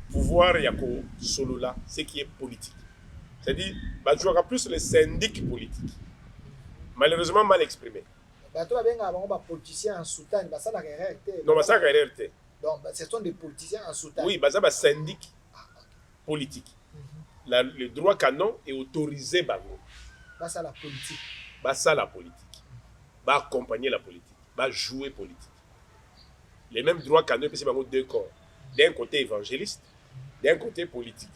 pouvoir yako solola ce qui est politique. C'est-à-dire, bah jouera plus les syndics politiques. Malheureusement mal exprimé. Bato babenga bango ba politiciens en soutane, ba ça la réalité. Non, bah ça la réalité. Donc ce sont des politiciens en soutane. Oui, bah ça ba syndic politique. Le droit canon est autorisé bango. Bah ça la politique. Bah ça la politique. Bah accompagner la politique, bah jouer politique. Les mêmes droits canon c'est bango deux corps. D'un côté évangéliste, d'un côté politique.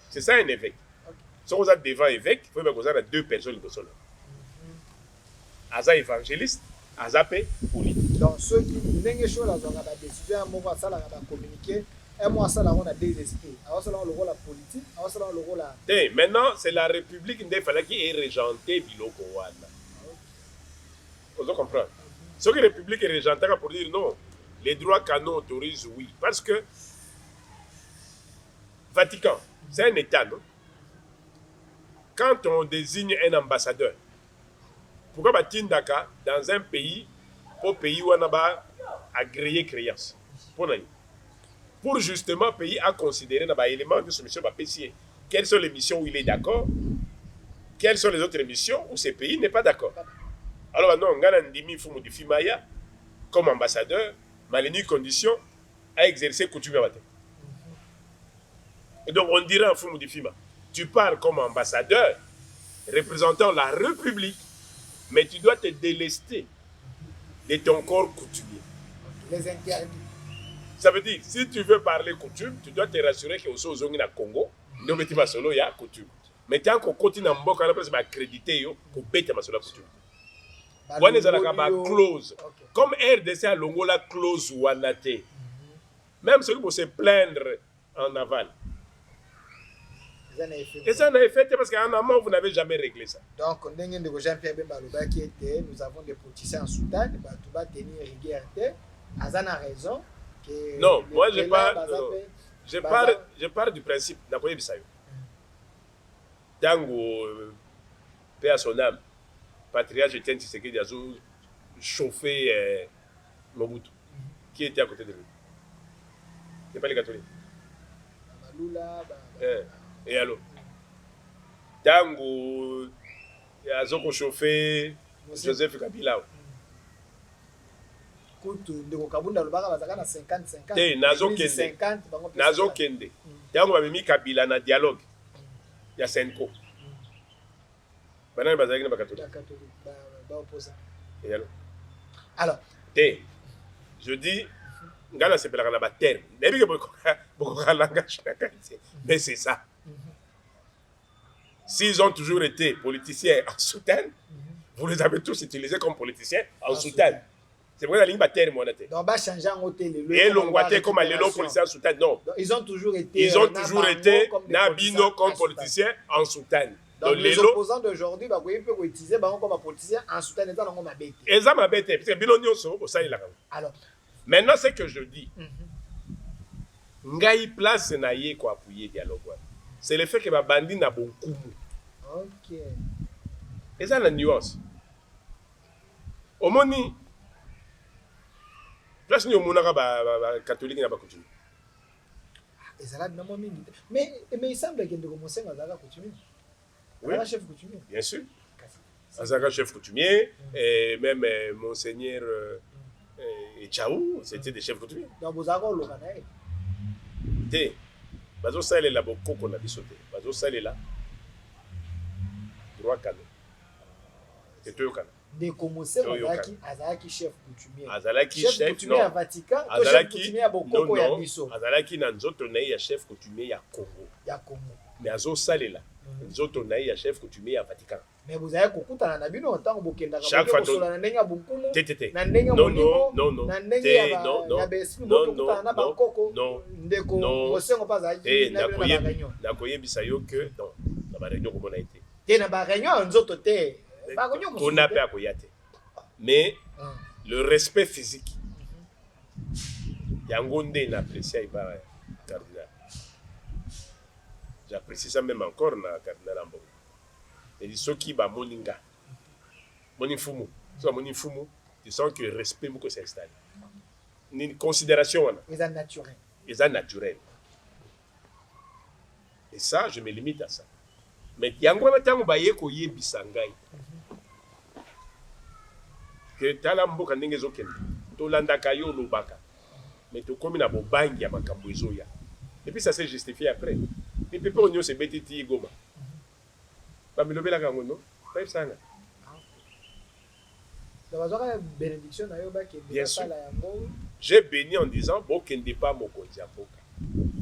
C'est ça un évêque. Si on a devant évêque, il faut que vous ayez deux personnes qui sont là. Aza évangéliste, aza politique. Donc ceux qui n'ont pas la décision, ils vont communiquer. Et moi, ça, on a deux esprits. Alors, ça, le rôle politique, alors, ça, le rôle. Maintenant, c'est la République qui fallait qu'il ait régenté Biloko Wana. Vous comprenez? Ce que la République est régentée pour dire non, les droits canons autorisent, oui. Parce que Vatican, c'est un État, non? Quand on désigne un ambassadeur, pourquoi Batindaka dans un pays, pour pays où on a agréé créance? Pour justement pays à considérer dans l'élément de soumission PCA. Quelles sont les missions où il est d'accord? Quelles sont les autres missions où ce pays n'est pas d'accord? Alors, non, on a Ndimi Fumudifi Maya comme ambassadeur, malgré condition à exercer coutume. Et donc, on dirait en Fumudifi Maya, tu parles comme ambassadeur représentant la République, mais tu dois te délester de ton corps coutumier. Les interdits. Ça veut dire, si tu veux parler coutume, tu dois te rassurer que au Zongi na Congo, nous mettons solo ya coutume. Mais tant qu'on continue à mboka, on a accrédité pour bêter ma solo coutume. On est à la clause. Comme RDC a la clause ou anate. Même celui pour se plaindre en aval. Et ça en a fait parce qu'en amont, vous n'avez jamais réglé ça. Donc, Jean-Pierre Bemba qui était, nous avons des politiciens en Soudan, tu vas tenir rigueur. Azan a raison. Non, moi je pars du principe. Nakoye Bisayo. Tango, paix à son âme, patriarche Etienne Tshisekedi a chauffé Mobutu. Qui était à côté de lui? C'est pas les catholiques. Et alors? Tango, a chauffé Joseph Kabila. Nazo kende. Tango bamemi Kabila na dialogue ya Senko. Banani bazalaki na catholique. La catholique, opposant. Et Alors, je dis, ngana sepelaka na ba terme. Nayebi ke beaucoup langage na kati. Mais c'est ça. S'ils ont toujours été politiciens en soutane, vous les avez tous utilisés comme politiciens en soutane. C'est pourquoi la ligne ba terme on était. Donc va changer en hôtel. Et l'ongwaté comme les policiers en soutane. Non. Donc, ils ont toujours été. Ils ont toujours été Nabino comme politiciens en soutane. Donc les opposants d'aujourd'hui, bah ils peuvent utiliser bah comme politiciens en soutane étant dans ma bête. Et ça m'a bête parce que bino nyonso au sali la. Alors, maintenant ce que je dis. Ngai place na ye ko appuyer dialogue. C'est le fait que ba bandi na beaucoup. OK. Et ça la nuance. Omoni place ni omonaka ba catholique na ba coutume. Et ça là non mingi. Mais il semble que de commencer à la coutume. Oui. Chef coutumier. Bien sûr. Azaka chef coutumier et même monseigneur Echaou, c'était des chefs coutumiers. Donc vous avez le canaï. Té. Bazo salé la boko qu'on a bisoté. Bazo salé là. Droit canon. C'est tout canon. De commencer Azalaki chef coutumier. Azalaki chef coutumier à Vatican, chef coutumier à Bokoko ya biso. Azalaki na nzoto na ya chef coutumier ya Congo. Ya Congo. Mais azo salé là. Nzoto na ya chef coutumier à Vatican. Mais vous avez kokutana na bino ntango bokenda chaque fois na ndenge ya bukumu. Tétété. Na ndenge non. Na ndenge ya besi bokutana na bakoko. Ndeko mosengo pa za ji na réunion. Na koyebisa yo que non, na ba réunion ko na été. Té na ba réunion nzoto té. Ba réunion ko. On n'a pas koyate. Mais le respect physique. Yango nde na apprécier iba cardinal. J'apprécie ça même encore na cardinal Ambo. Et dit ceux qui ba moninga. Monifumu. So monifumu, tu sens que le respect beaucoup s'installe. Une considération là. Ils sont naturels. Ils sont naturels. Et ça, je me limite à ça. Mais yango na tango ba yeko yebisa ngai. Que talambo kandenge zokende. To landa kayo lobaka. Mais to komi na bobangi ya makambo ezoya. Et puis ça s'est justifié après. Et puis pour nous c'est betiti goma. Ba milobela kango no. Pas ça. Bénédiction na yo ba ke bien sûr. La yango. J'ai béni en disant bon kende pas mokonzi apoka.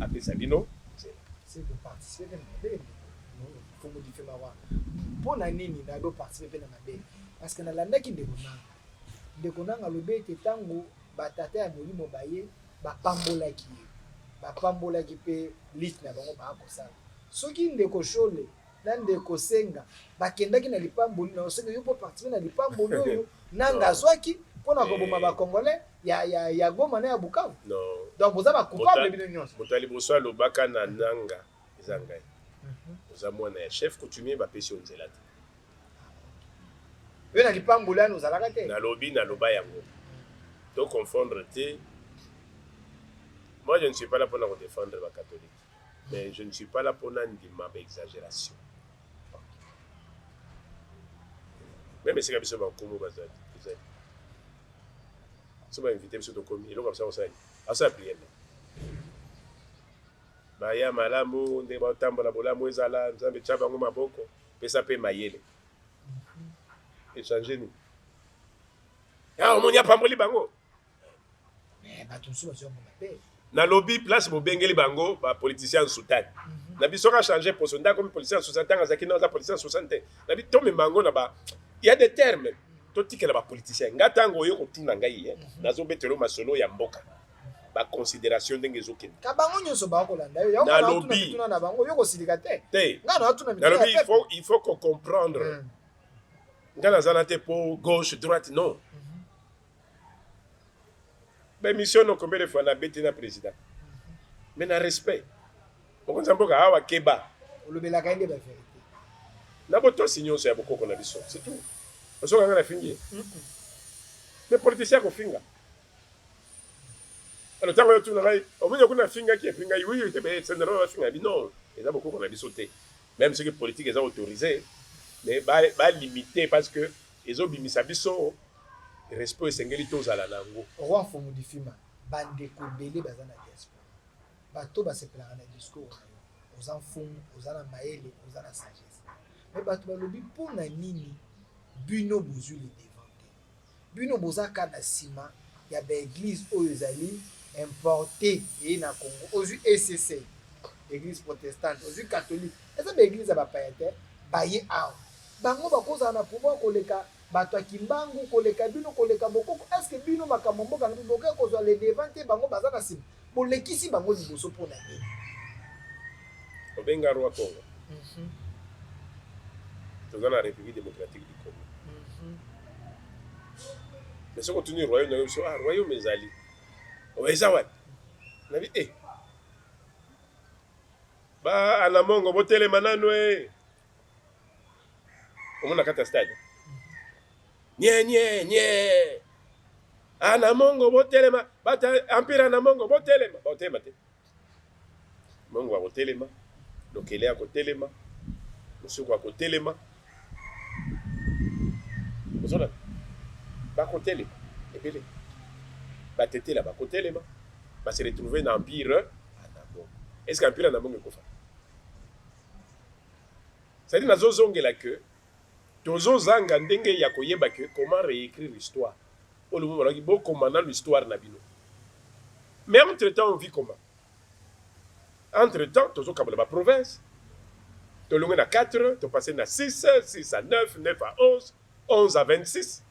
Après Sabino, c'est de participer à la faut modifier ma voix. Pour nini na do participer na mabe. Parce que na landa ki ndeko nanga lobe te tango batata ya molimo baye ba pambola ki pe liste na bango ba kosala. Soki ndeko shole na ndeko senga bakendaki na lipamboli na soki yo po participer na lipamboli oyo nanga zwaki pona ko boma ba congolais ya Goma na ya Bukavu. Non. Donc vous avez coupable bino nyonso. Motali boso lobaka na nanga ezangai. Oza mwana ya chef coutumier ba pesi onzela te. Yo na lipamboli nous alaka te. Na lobi na loba yango. Donc confondre te. Moi je ne suis pas là pour défendre les catholiques. Mais je ne suis pas là pour ndima ba exagération. Même si kabiso ba komo bazali. Si vous invitez M. Tokomi, il est comme ça, on s'aille. À ça, prière. Baya malamu, nde batambola bolamu ezala, nzambe tshaba ngo maboko, pesa pe mayele. Échanger nous. Ah, on y a pamboli bango. Mais ba tunsu bazo mo mabe. Na lobby place bo bengeli bango ba politicien en soutane. Na biso ka changer pour son comme politicien en soutane, ngazaki na politicien en soutane. Na bi to me bango na ba. Il y a des termes. Totikela ba politicien ngatango yo kotuna ngai nazo betelo masolo ya mboka ba considération ndenge ezokende ka bango nyonso ba kolanda yo na lobby na bango yo kosilika te ngana atuna mituna il faut qu'on comprendre ngana zanate pour gauche droite non ben mission no combien de fois na beti na président mais na respect okonza mboka awa keba olobelaka inde ba vérité na boto sinyo so ya bokoko na biso c'est tout. Parce qu'on a fini. Les politiciens ont fini. Alors, tant que tu n'as pas fini, qui est fini, oui, c'est non, ils ont beaucoup qu'on a sauté. Même ceux qui politiques, ils ont autorisé, mais pas limité parce que ils ont mis sa biso, respect et singelitos à la langue. Roi Fomo di Fima, bande Koubele, bazana diaspora. Bato, se pela na discours. Aux enfants, aux ana maele, aux ana sagesse. me bato balobi mpona nini bino bozwi le devant te bino bozaka na nsima ya baeglise oyo ezali importe eye na congo ozwi ecc église protestante ozwi catholique eza baeglise ya bapaya te baye awa bango bakozala na pouvoir koleka bato ya kimbangu koleka bino koleka bokoko eske bino makambo mboka na boke kozwa le devant te bango baza na nsima bolekisi bango liboso mpona nini obenga roi congo toza na république démocratique du congo mais soki otuni royaume na yo biso royaume ezali eza wapi nabi ana mongo botelema nano omona kati ya stade nye ana mongo botelema bata empire ana mongo botelema botelema te mongo akotelema lokele akotelema mosuku akotelema ozona bakotelema ebele batetela bakotelema base retrouver na empire ana mongo est-ce que empire ana mongo ekofa c'est-à-dire nazozongela que tozozanga ndenge ya koyeba que comment réécrire l'histoire olomo balaki bokoma na l'histoire na bino mais entre temps on vit comment entre temps tozokabola baprovince tolonge na 4 topase na 6 6 à 9 9 à 11 11 à 26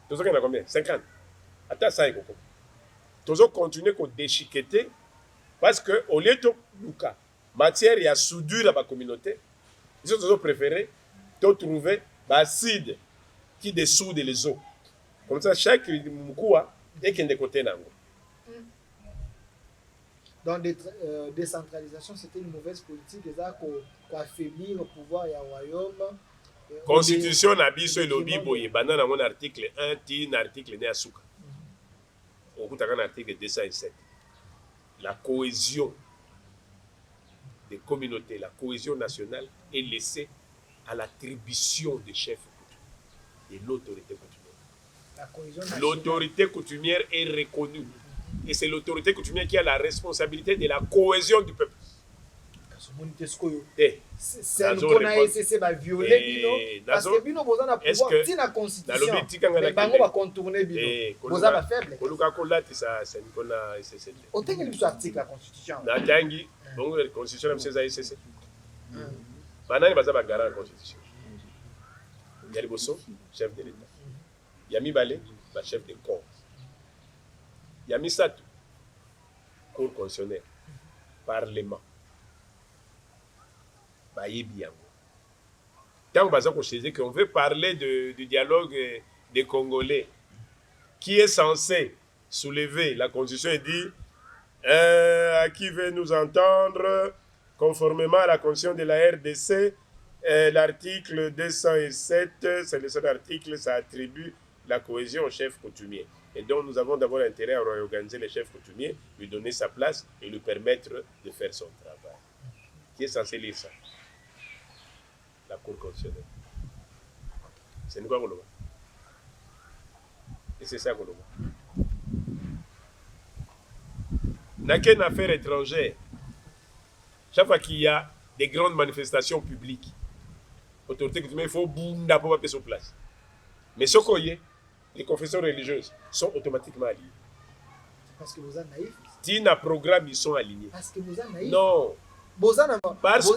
tozokende na combien 50 ata 100 ekoko tozocontinue kodéchiqueter parce que au lieu toluka matière ya soudure ya bacommunauté ils ont préféré trouver l'acide qui dessoude les eaux. Comme ça, chaque mkoua est qu'un des côtés nango. Donc, décentralisation, c'était une mauvaise politique. Ça a affaibli le pouvoir du royaume. Constitution na biso elobi boye bana na mon article 1 ti na article ne asuka. Okutaka na article 207. La cohésion des communautés, la cohésion nationale est laissée à l'attribution des chefs coutumiers et l'autorité coutumière. L'autorité coutumière est reconnue. Et c'est l'autorité coutumière qui a la responsabilité de la cohésion du peuple. C'est un CC va violer bino parce que bino boza na pouvoir ti na constitution mais bango va contourner bino boza ba faible koluka kolati ça c'est nikona SCC otengeli biso article la constitution na tangi bongo la constitution na mseza SCC banani baza ba garant la constitution yali boso chef de l'état yami balé ba chef de corps yami satu cour constitutionnelle parlement Tant qu'on veut parler du dialogue des Congolais, qui est censé soulever la Constitution et dire à qui veut nous entendre, conformément à la Constitution de la RDC, l'article 207, c'est le seul article, ça attribue la cohésion au chef coutumier. Et donc nous avons d'abord intérêt à réorganiser le chef coutumier, lui donner sa place et lui permettre de faire son travail. Qui est censé lire ça? La Cour constitutionnelle. C'est quoi qu'on et c'est ça qu'on voit. N'a qu'une affaire étrangère. Chaque fois qu'il y a des grandes manifestations publiques, l'autorité coutumière, il faut bunda pour payer sur place. Mais ce qu'on y est, les confessions religieuses sont automatiquement alliées. Parce que vous êtes naïf. Tina programme, ils sont alignés. Parce que vous êtes naïf. Non. Parce que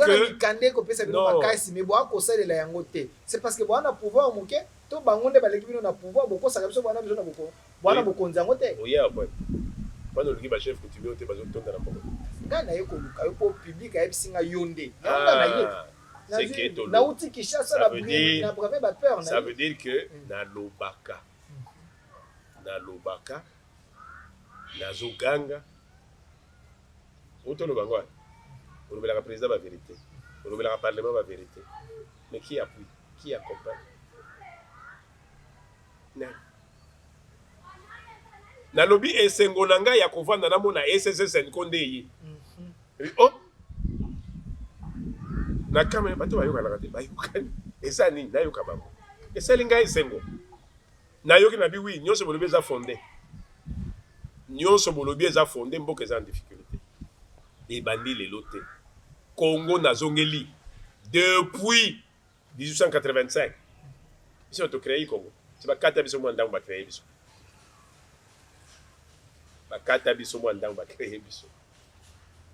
c'est parce que vous avez pouvoir mouké to bangonde baleki bino na pouvoir boko saka biso bana biso na boko bana bokonzi yango te oya boy bana luki ba chef coutumier te bazo tonda na mboko ngana yeko luka yoko public ayebisinga yonde yonda na ye c'est que to na uti kishasa na brave na brave ba peur na ça veut dire que na lobaka na zoganga otolo bangwa on veut la président la vérité on veut la parlement la vérité mais qui appuie qui accompagne na lobby esengo nanga ya kovanda na mona SSSN konde yi oh na kama bato bayoka na kate bayoka esa ni na yoka bango eselinga esengo na yoki na bi wi nyonso bolobi eza fondé nyonso bolobi eza fondé mboka eza en difficulté et bandi le loté Congo nazongeli depuis 1885. Ici on a créé Congo. C'est pas kata biso mo ndang ba créé biso. Ba kata biso mo ndang ba créé biso.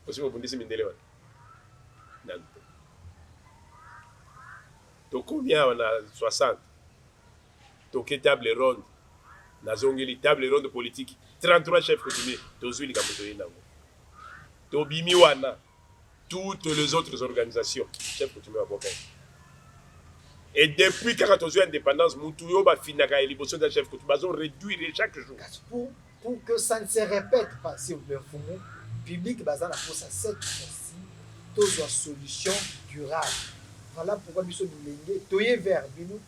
Aussi mo bundisi mindele wana. Nan. To combien on a 60. To table ronde. Nazongeli table ronde politique. 33 chefs coutumiers. To zuli kamoto yenango. To bimi wana. Toutes les autres organisations, chef coutumier wa boka. Et depuis quand on a indépendance, Moutouyo ba finaka et l'émotion d'un chef coutumier, ils ont réduit chaque jour. Pour que ça ne se répète pas, si vous voulez, le public bazana pour ça cette fois-ci, tous une solution durable. Voilà pourquoi nous sommes lingués, toyer vers nous.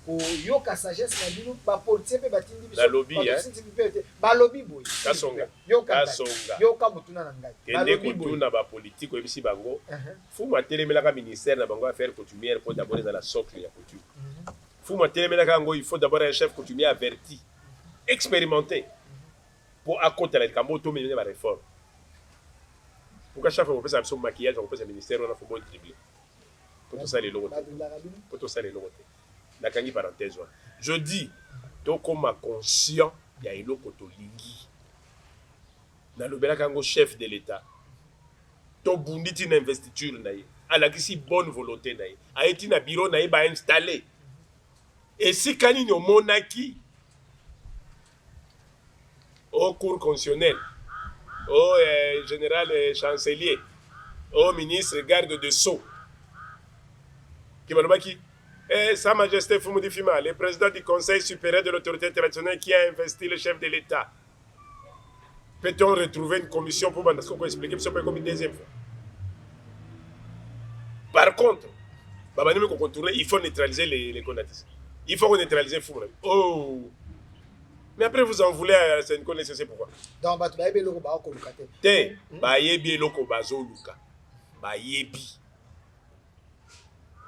Pour yoka sagesse na bino ba politique pe batindi biso la lobby ba lobby boy kasonga yoka mutuna na ngai kende kutuna ba politique ebisi bango fu matelemelaka ministère na bango affaires coutumières pour d'abord dans la socle ya coutume fu matelemelaka ngo il faut d'abord un chef coutumier averti expérimenté pour accompagner le cambo to mener la réforme pourquoi chaque fois on peut ça son maquillage on peut ça ministère on a faut bon dribbler pour tout ça les logos pour tout ça les logos. Nakangi parenthèse. Je dis, donc comme conscient, il y a une autre lingi. Dans le Bélakango chef de l'État, to bunditi na investiture naïe, à la kisi bonne volonté naïe, a été na bureau naïe ba installé. Et si kani no monaki, au cours constitutionnel, au général chancelier, au ministre garde de Sceaux, qui m'a dit Sa Majesté Fumudi Fima, le président du Conseil supérieur de l'autorité traditionnelle qui a investi le chef de l'État. Peut-on retrouver une commission pour expliquer ce comme une deuxième fois? Par contre, il faut neutraliser les Konatis. Il faut neutraliser Fumudi. Oh! Mais après, vous en voulez à cette connaissance, c'est pourquoi? Donc, bah, tu vas Te, bah, yebi loko bazo luka. Bah, yebi.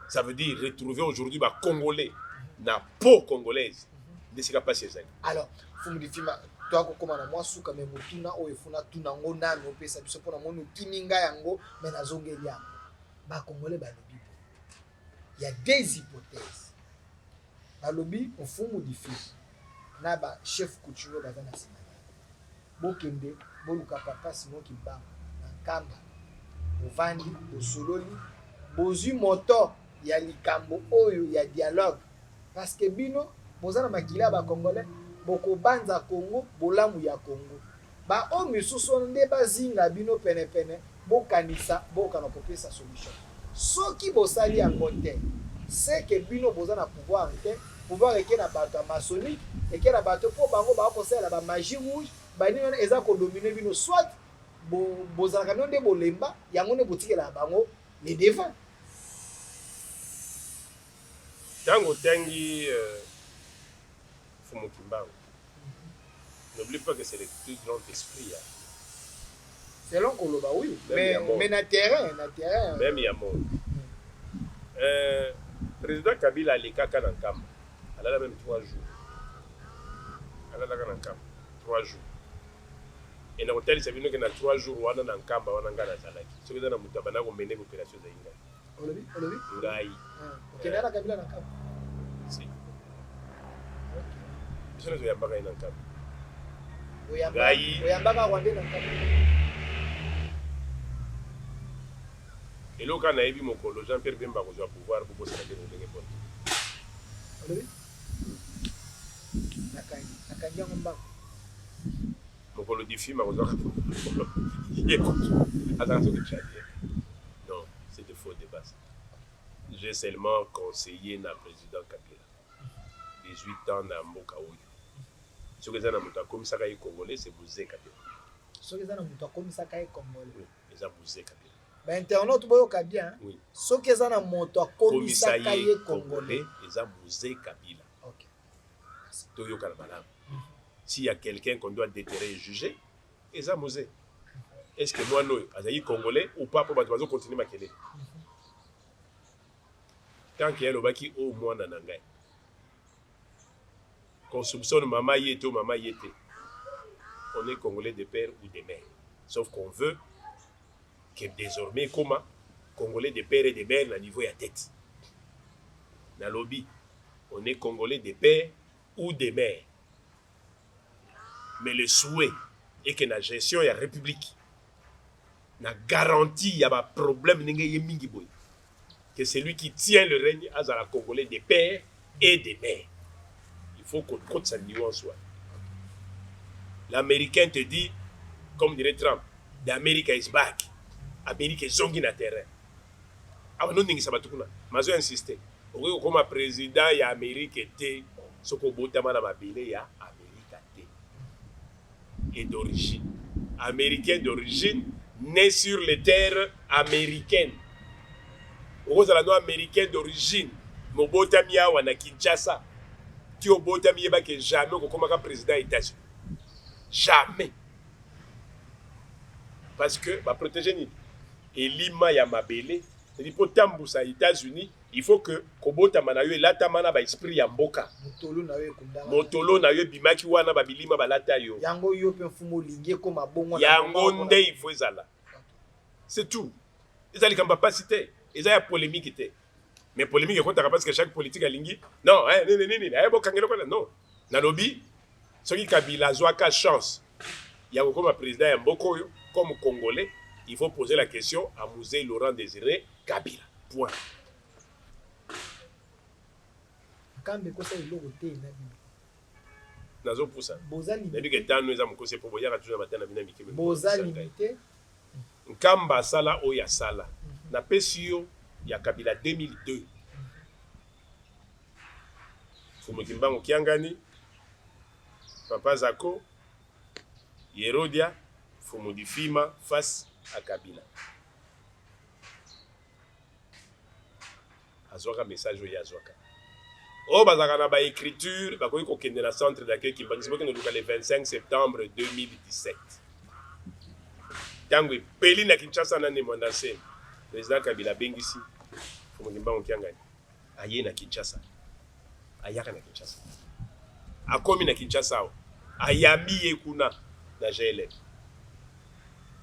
Ça veut dire retrouver aujourd'hui les Congolais, la peau congolaise, de ce qui a passé. Alors, Fumudi Fima, toi, comme moi, sous comme Mutuna, ou Funa Tunango, Nano, Pesa, pour mon Kiminga Yango, mais la Zongelia. Bah, Congolais, bah, lobby. Il y a des hypothèses. Bah, lobby, au Fumudi Fima, na ba chef coutumier, bah, dans la semaine. Bokende, Boluka Papa, Simon Kimba, Nkamba, Bovandi, Bosololi, Bozu Moto. Il y a likambo oyo il y a dialogue parce que bino bozana makila ba congolais boko banza Congo bolamu ya Congo ba o misusu nde bazinga bino pene pene bokanisa bokana kopesa solution soki bosali yango te c'est que bino bozana pouvoir eke na bato maçonnique eke na bato po bango ba kosala ba magie rouge ba ni eza ko dominer bino soit bozana kano nde bolemba yango ne botikela bango les devants. Tango Tangi Fumukimbango. N'oublie pas que c'est le plus grand esprit. Selon Koloba, oui. Mais na terrain. Même Yamon. Président Kabila a l'écart en camp. Elle a même 3 jours. Elle a l'écart en camp. 3 jours. Et dans l'hôtel, c'est venu qu'il y a 3 jours où on a un camp, on a un gars à Zalaki. Ce qui est dans le Moutabana, on mène l'opération de Inga. Olobi? Ngai. Ok, là, la Kabila n'a pas. Si. Je ne sais pas si il y a un Ngai. Oyambaka Rwanda n'a pas. Et là, quand on a vu mon collègue Jean-Pierre Bemba qui a pouvoir pour poser la question. Olobi? Nakandi en bas. Mon collègue dit film, il est comme ça. Attends, c'est que tu as dit. Non, c'est de faux débat. J'ai seulement conseillé le président Kabila. 18 ans dans Mboka Oyo. Ce que j'ai comme ça, Congolais, c'est Bouzé Kabila. Ce que j'ai comme ça, Congolais. Oui, c'est Bouzé Kabila. Ben, internaute, boyo Kabila. Oui. Ce que j'ai comme ça, Congolais. C'est Bouzé Kabila. Ok. Toyo Kalbala. S'il y a quelqu'un qu'on doit déterrer et juger, c'est Bouzé. Est-ce que moi, nous, Azaï Congolais ou pas pour continuer ma kélé? Tant qu'il y a le baki au moins dans Nangai. Qu'on soupçonne maman yété ou maman yété. On est Congolais de père ou de mère. Sauf qu'on veut que désormais, comment Congolais de père et de mère na niveau ya tête. Na lobby, on est Congolais de père ou de mère. Mais le souhait est que la gestion de la République, la garantie, il y a un problème, que celui qui tient le règne à la Congolais des pères et des mères. Il faut qu'on compte sa nuance. L'Américain te dit, comme dirait Trump, the America is back. America est zongi na terrain. Ah, non, ça va tout le monde. Mais je insiste. Comme président, il y a Amérique était, ce qu'on botte à la il y a Amérique et d'origine. Américain d'origine, né sur les terres américaines. Aux alano américain d'origine, Mobota Miawa na Kinshasa, qui au Bota Mieba que jamais comme président des États-Unis. Jamais. Parce que, va protéger ni. Et Lima ya Mabele, c'est-à-dire pour Tambousa aux États-Unis, il faut que Kobota Manayo et Latamana ba esprit ya mboka. Motolo na yo bimaki wana ba bilima ba lata yo. Yango yo pe mfumo lingie comme bongo. Yango nde il faut ezala. C'est tout. Ezali kamba pas cité. Ezali polémique était. Mais polémique est parce que chaque politique a lingi. Non, non. Na lobby, ceux qui Kabila Zouaka chance. Il y a comme président ya mboko yo, comme Congolais, il faut poser la question à Musée Laurent Désiré Kabila. Point. Kambe kosa iloko te na bi. Nazo poussa. Boza limité. Depuis que tant nous avons kose pour boya toujours matin na binami kebe. Boza limité. Nkamba sala o ya sala. Na pesio ya Kabila 2002. Fumukimbango Kiangani, Papa Zako, Yerodia, Fumudifima face à Kabila. Azwaka message o ya azwaka. Oh, bazaka na ba écriture, ba koyi ko kende na centre d'accueil Kimbangi, c'est que le 25 septembre 2017. Tango peli na Kinshasa na Nemondase, président Kabila bengisi, Fumukimbango Kiangani. Aye na Kinshasa. Ayaka na Kinshasa. Akomi na Kinshasa. Ayami ekuna na GLM.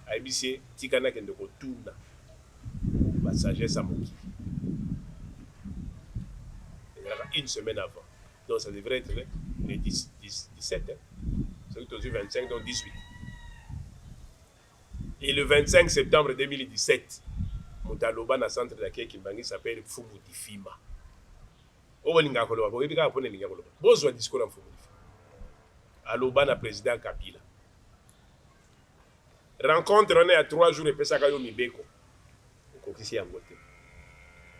Aibisi tikana kende ko tuna. Ba sagesse à moki. Une semaine avant. Donc ça devrait être le 17. C'est aujourd'hui 25, donc 18. Et le 25 septembre 2017, Moutaloba na centre d'accueil Kimbangi s'appelle Fumu Difima. Olinga koloba, bo ebika pone linga koloba. Bozwa discours en Fumu Difima. Aloba na président Kabila. Rencontre on est à 3 jours et pesaka yo mibeko. Kokisi yango te.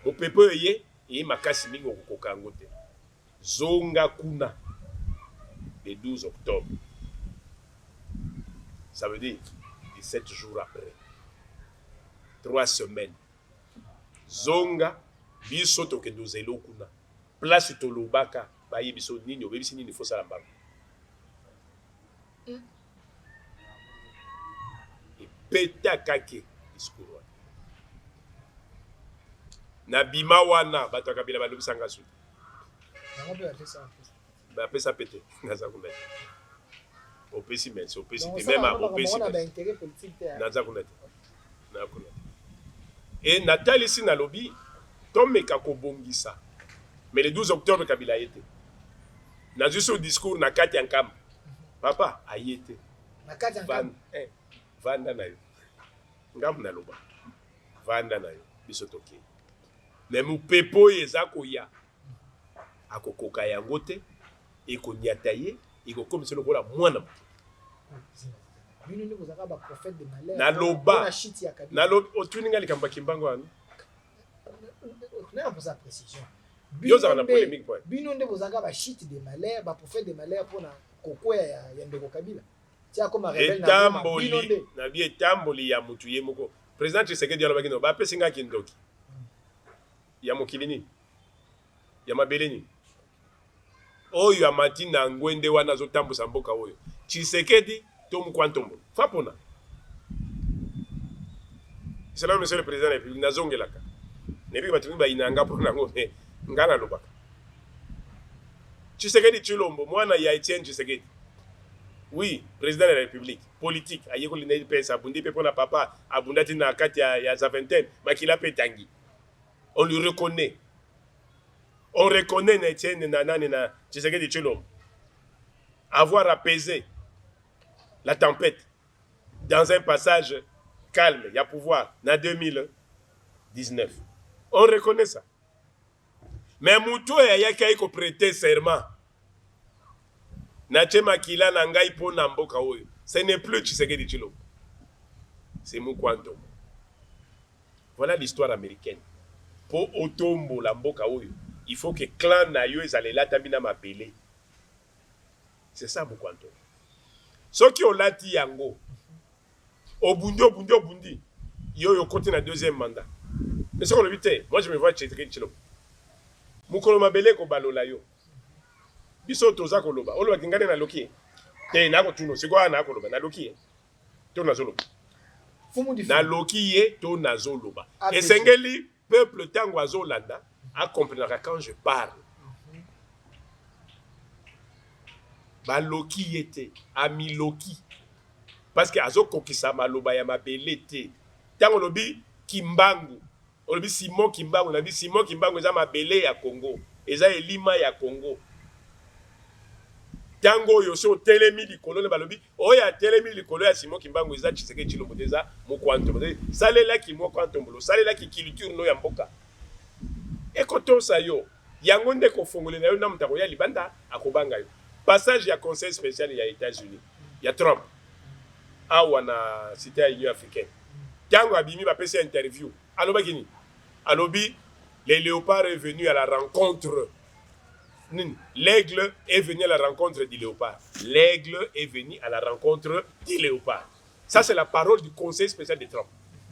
Mo pepe ye et makasi mingi okokoka yango te. Zonga kuna le 12 octobre. Ça veut dire 17 jours après. 3 semaines. Zonga biso tokendo zelo kuna. Place tolobaka baye biso nini obebisi nini fo sala mbango. Et peta kake discours. Na bima wana bato Kabila balobisanga su. Ba pesa pété naza kunete. Opesi merci, opesi même à opesi. Naza kunete. Na kunete. Et Nathalie ici na lobby tomeka kobongisa. Mais le 12 octobre Kabila était. Na juste au discours na kati yankam. Papa ayete. Na kati yankam. Vanda na yo. Ngam na loba. Vanda na yo. Biso toke. Mais mu pepo yeza koya. Akokoka yango te ekonyata ye ekokomisa lokola mwana bino ndeko zaka ba prophète de malheur na loba na loba otuninga likamba kimbango wana na posa précision yo za na polémique point bino ndeko zaka ba shit de malheur ba prophète de malheur pona kokoya ya ndeko Kabila tia koma rebelle na bino nde na bi etamboli ya mutu ye moko président Tshisekedi alobaki no ba pesinga kindoki ya mokili nini ya mabele nini oyo amati na ngwende wana zotambusa mboka oyo Tshisekedi to mukwantombo fapona. C'est là monsieur le président de la République nazongelaka nebi batuni ba inanga pona ngone ngana lobaka Tshisekedi Chilombo mwana ya Etienne Tshisekedi Oui, président de la République, politique, ayekoli na pesa abundi pe pona papa, abundati na kati ya Zaventem, makila pe tangi. On lui reconnaît. On reconnaît Etienne Nanane na Tshisekedi Tshilombo avoir apaisé la tempête dans un passage calme, il y a pouvoir, en 2019. On reconnaît ça. Mais Moutou et Ayaka iko prêter serment. Nache makila na ngai po na mboka oyo. Ce n'est plus Tshisekedi Tshilombo. C'est Moukwanto. Voilà l'histoire américaine. Po otombo la mboka oyo. Il faut que clan na yo ezalela tamina mapele. C'est ça Moukwanto. Soki olati yango. Obundi. Yo côté na deuxième mandat. Mais ce qu'on le dit, moi je me vois Tshisekedi Tshilombo. Mukolo mabele ko balola yo. Biso toza koloba. Oloba kingane na loki. Te na ko tuno, siko na koloba na loki. To na zoloba. Na loki ye to na zoloba. Esengeli peuple tango azolanda a comprendre quand je parle. Ba loki yete, ami loki. Parce que azo kokisa maloba ya mabele te. Tango lobi Kimbangu. Olobi Simon Kimbangu, on a dit Simon Kimbangu eza mabele ya Congo. Eza elima ya Congo. Tango yo so telemi likolo le balobi, oya telemi likolo ya Simon Kimbangu eza Tshisekedi Tshilombo eza Moukwanto. Salela ki Moukwanto mbolo, salela ki culture no ya mboka. Ekoto sa yo, yango nde ko fongole na yo na mutako ya libanda akobanga yo. Passage ya conseil spécial ya États-Unis. Ya Trump. Awa na cité ya Union africaine. Tango abimi ba pesa interview. Aloba kini. Alobi les léopards est venu à la rencontre. L'aigle est venu à la rencontre du léopard. L'aigle est venu à la rencontre du léopard. Ça, c'est la parole du conseil spécial de Trump.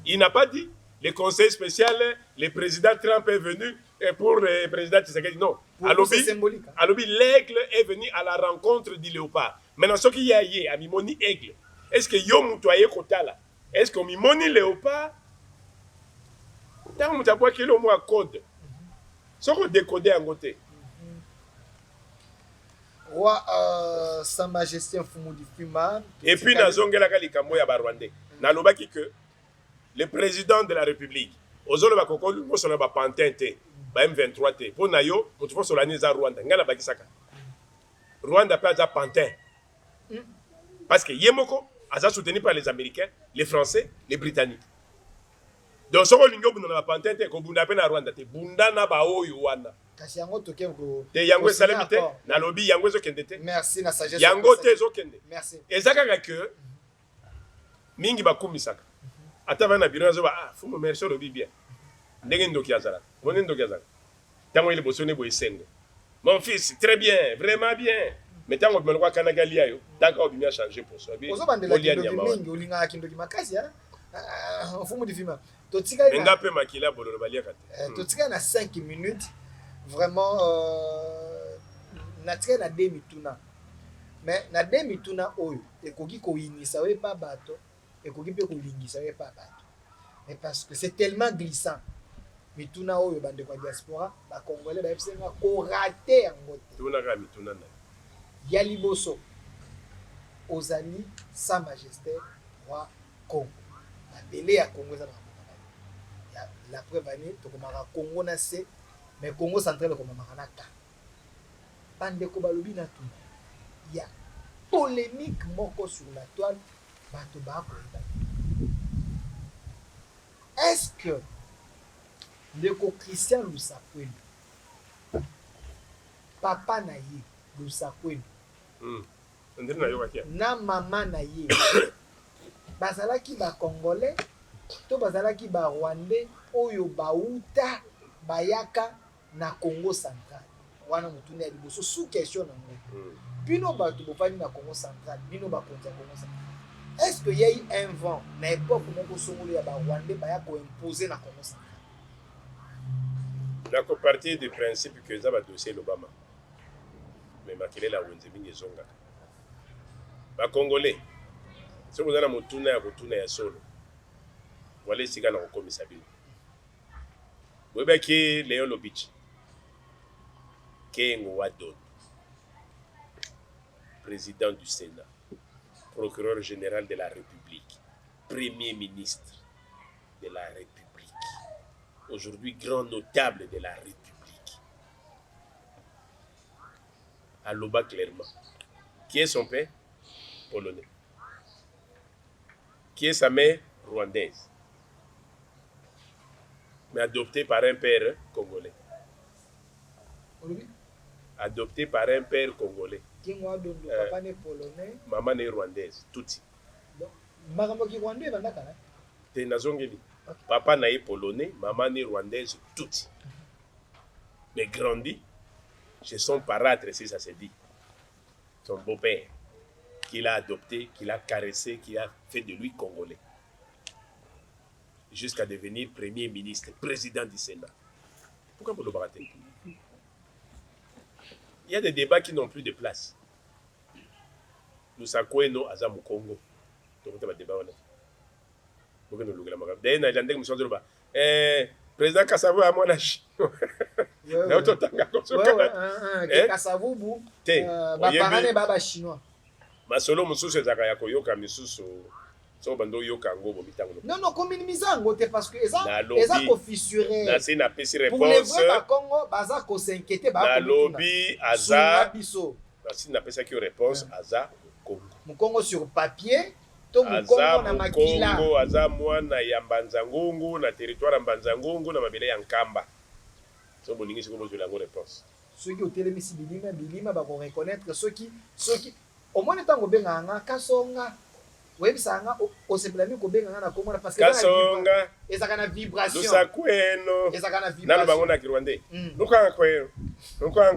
Il n'a pas dit, le conseil spécial, le président Trump est venu pour le président Tshisekedi. Non. C'est symbolique. Alobi, l'aigle est venu à la rencontre du léopard. Maintenant, ce qu'il y a hier, à Mimoni aigle, est-ce que yo moutoye kotala? Est-ce que Mimoni léopard? Tant que tu as qu'il y a code. Ce qu'on décodé en côté. Roi Sa Majesté Mfumu Difima. Et puis, Nazongela Kalikambo ya Barwande. Nalobaki que le président de la République, Ozolo Bakoko, nous sommes pas pantin, ba M23 te. Pour Nayo, nous devons solaniser Rwanda. Ngala Bakisaka. Rwanda peut être pantin. Parce que Yemoko a soutenu par les Américains, les Français, les Britanniques. Donc, ce qu'on a pantin, c'est qu'on a peine à Rwanda. Bunda na ba oyo wana. Te yango salamite na lobby yango zo kendete. Merci na sagesse. Yango te zo kende. Merci. Ezaka que mingi bakumisaka. Ata bana biro zo ba fumu merci lobby bien. Ndenge ndoki azala. Moni ndoki azala. Tango ile bosone bo esengo. Mon fils, très bien, vraiment bien. Mais tango bimelo kwa kana galia yo, tango obimia changer pour soi. Ozo bandela kindoki mingi olinga kindoki makasi ha. Mfumu Difima. Totika ina. Ngape makila bololo balia kate. Totika na 5 minutes. Vraiment natika na demi-tuna. Mais na demi-tuna oyo ekoki ko inisa we pa bato, ekoki pe ko lingisa we pa bato. Mais parce que c'est tellement glissant. Mituna oyo bande kwa diaspora, ba congolais ba FCN ko raté yango te. Tuna ka mituna na. Ya liboso ozali Sa Majesté roi Congo. La belé ya Congo za na. La preuve année to komaka Congo na se. Mais Congo central comme Maranaka. Bande ko balobi na tout. Il y a polémique moko sur la toile. Bato ba ko. Est-ce que Ndeko Christian Lusakwenu papa na ye Lusakwenu ndina yo wakia na mama na ye bazalaki ba congolais to bazalaki ba rwandais oyo bauta bayaka na Congo central wana mutune ya liboso sous question na ngo bino bato bofani na Congo central bino bakonza Congo central. Est-ce que y a eu un vent na époque moko songolo ya ba rwandais baya ko imposer na Congo central? La partie du principe que ça va dossier l'Obama. Mais makile la wenze mingi zonga. Ba congolais. Si vous avez mutuna ya solo. Wale sika na kokomisa bino. Webaki Léon Lobich. Kengo Wadon. Président du Sénat. procureur général de la République, premier ministre de la République, aujourd'hui grand notable de la République. Aloba clairement. Qui est son père? Polonais. Qui est sa mère? Rwandaise. Mais adopté par un père congolais. Adopté par un père congolais. Papa n'est polonais. Maman est rwandaise. Tutsi. Te nazongeli. Papa n'est polonais, maman est rwandaise. Tutsi. Mais grandi chez son parâtre, si ça se dit. Son beau-père. Qu'il a adopté, qu'il a caressé, qu'il a fait de lui congolais. Jusqu'à devenir premier ministre, président du Sénat. Pourquoi vous le battez? Il y a des débats qui n'ont plus de place. Nous sakweno aza mu Congo. Donc on débat on. D'ailleurs, j'ai entendu que M. Président Kasavu a mon âge. Kasavubu. Baparane baba chinois. Masolo mususu ezaka ya koyoka misusu. So bando yoka ngobo bitango. Non, comme minimizango te parce que eza ko fissuré. Na c'est na pesi réponse. Pour les vrais ba Congo baza ko s'inquiéter ba ko. Na lobby aza. Na si na pesa ki réponse aza Congo. Mu Congo sur papier. To mu Congo na makila. Congo aza mwana ya Mbanzangungu na territoire ya Mbanzangungu na mabele ya Nkamba. So bolingi siko bozula ngo réponse. Ceux qui ont télémisi bilima ba ko reconnaître ceux qui au moins tango benga nga kasonga. Oui, ça on s'est blâmé ko benga na komona parce que kasonga ezaka na vibration. Lusa kweno. Ezaka na vibration. Na bango na Kirwande. Luka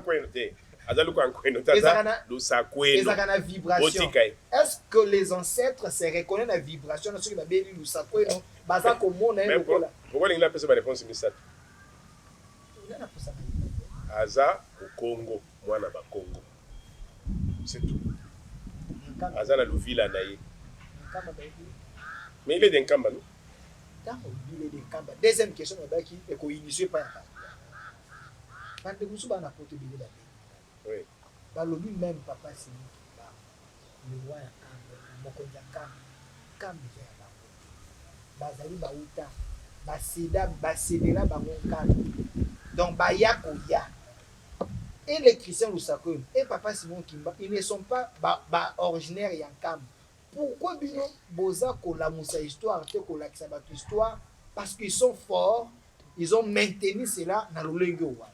kweno te. Aza luka kweno tata. Lusa kweno. Ezaka na vibration. Est-ce que les ancêtres se reconnaissent la vibration na ceux qui ba beli lusa kweno baza komona en kola. Pourquoi l'inga pesa ba réponse misatu? Aza au Congo, mwana ba Congo. C'est tout. Aza na Luvila na ye. Mais il est d'un Kamba, non? Il est d'un Kamba. Deuxième question, est qu'on initie par un quand vous avez un apporté de la oui. Bah, le lui-même, papa, c'est le roi à Kamba, Mokonja Kamba, Kamba, Bazali Baouta, Baseda, Basedela, Bangonkana. Donc, Bayakoya. Et les chrétiens Lusako et papa Simon Kimba, ils ne sont pas originaires Yankam. Pourquoi bino boza ko la musa histoire te ko la kisabatu histoire parce qu'ils sont forts, ils ont maintenu cela dans le lingue wa.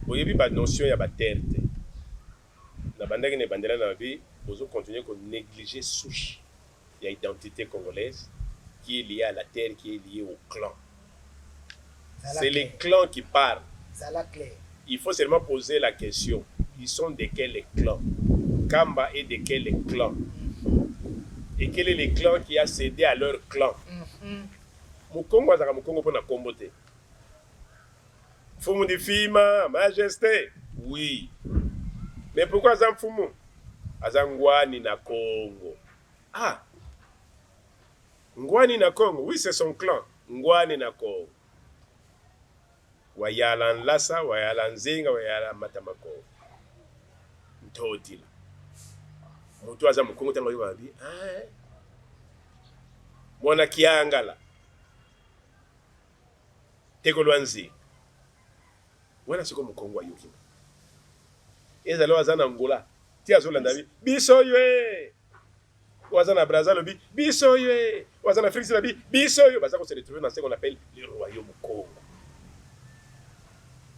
Oyebi ba notion ya ba terre te. Na bandaki ne bandela na bi bozo continuer ko négliger souche ya identité congolaise qui est liée à la terre, qui est liée au clan. C'est les clans qui parlent. Ça la clair. Il faut seulement poser la question. Ils sont de quel clan? Kamba est de quel clan? Et quel est le clan qui a cédé à leur clan? Mukongo azaka Mukongo pour na kombote. Fumu di Fima, majesté. Oui. Mais pourquoi Azam Fumu? Azangwani na Congo. Ah. Ngwani na Congo. Oui, c'est son clan. Ngwani na Congo. Wayala Nlasa, Wayala Nzenga, Wayala Matamako. Ntotila. Mutu aza Mukongo tango yo babi. Mwana kiangala. Teko Lwanzi. Wana siko Mukongo ayoki. Ezalo aza na Angola. Ti azolanda bi. Biso ywe. Waza na Brazzaville bi. Biso ywe. Waza na Afrique bi. Biso ywe. Baza ko se retrouver dans ce qu'on appelle le royaume Congo.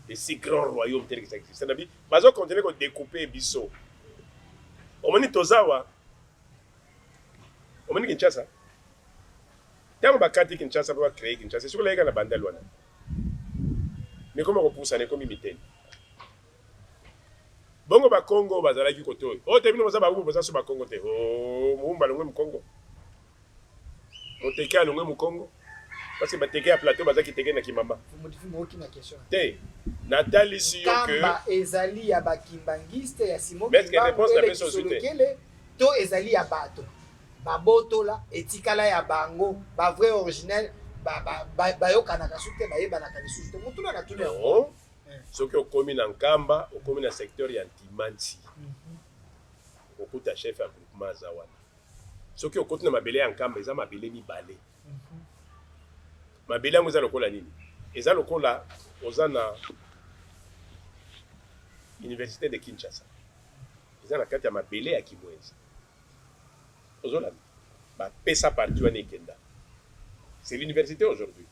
Et si grand royaume tel que ça existe. Nabi, bazo continuer ko découper biso. Omoni Tozawa. Omoni Kinshasa. Tango bakati Kinshasa pour créer Kinshasa, c'est sur les gars na bandel wana. Mais comment on pousse ne comme imiter. Bongo ba Congo bazala ki koto. Oh te bino baza ba ubu baza so ba Congo te. Oh mumba longwe mu Congo. Moteka longwe mu Congo. Parce que bateke à plateau baza ki teke na kimamba. Vous modifiez moi aucune question. Te. Nathalie si yo que Kamba ezali ya bakimbangiste ya Simon Kimba. Mais que réponse la personne sur to ezali ya bato. Babotola etikala ya bango, ba vrai originel, ba yokana kasute ba yeba na kalisusu. Mutuna na tuna. Non. Ce qui est commis dans Kamba, au commis dans le secteur Yantimanti. okokuta chef ya groupement aza wana soki okoti na mabele ya nkamba eza mabele mibale mabele yango eza lokola nini eza lokola oza na université de Kinshasa eza na kati ya mabele ya Kimwezi ozolanda bapesa parti wana ekenda c'est l'université aujourd'hui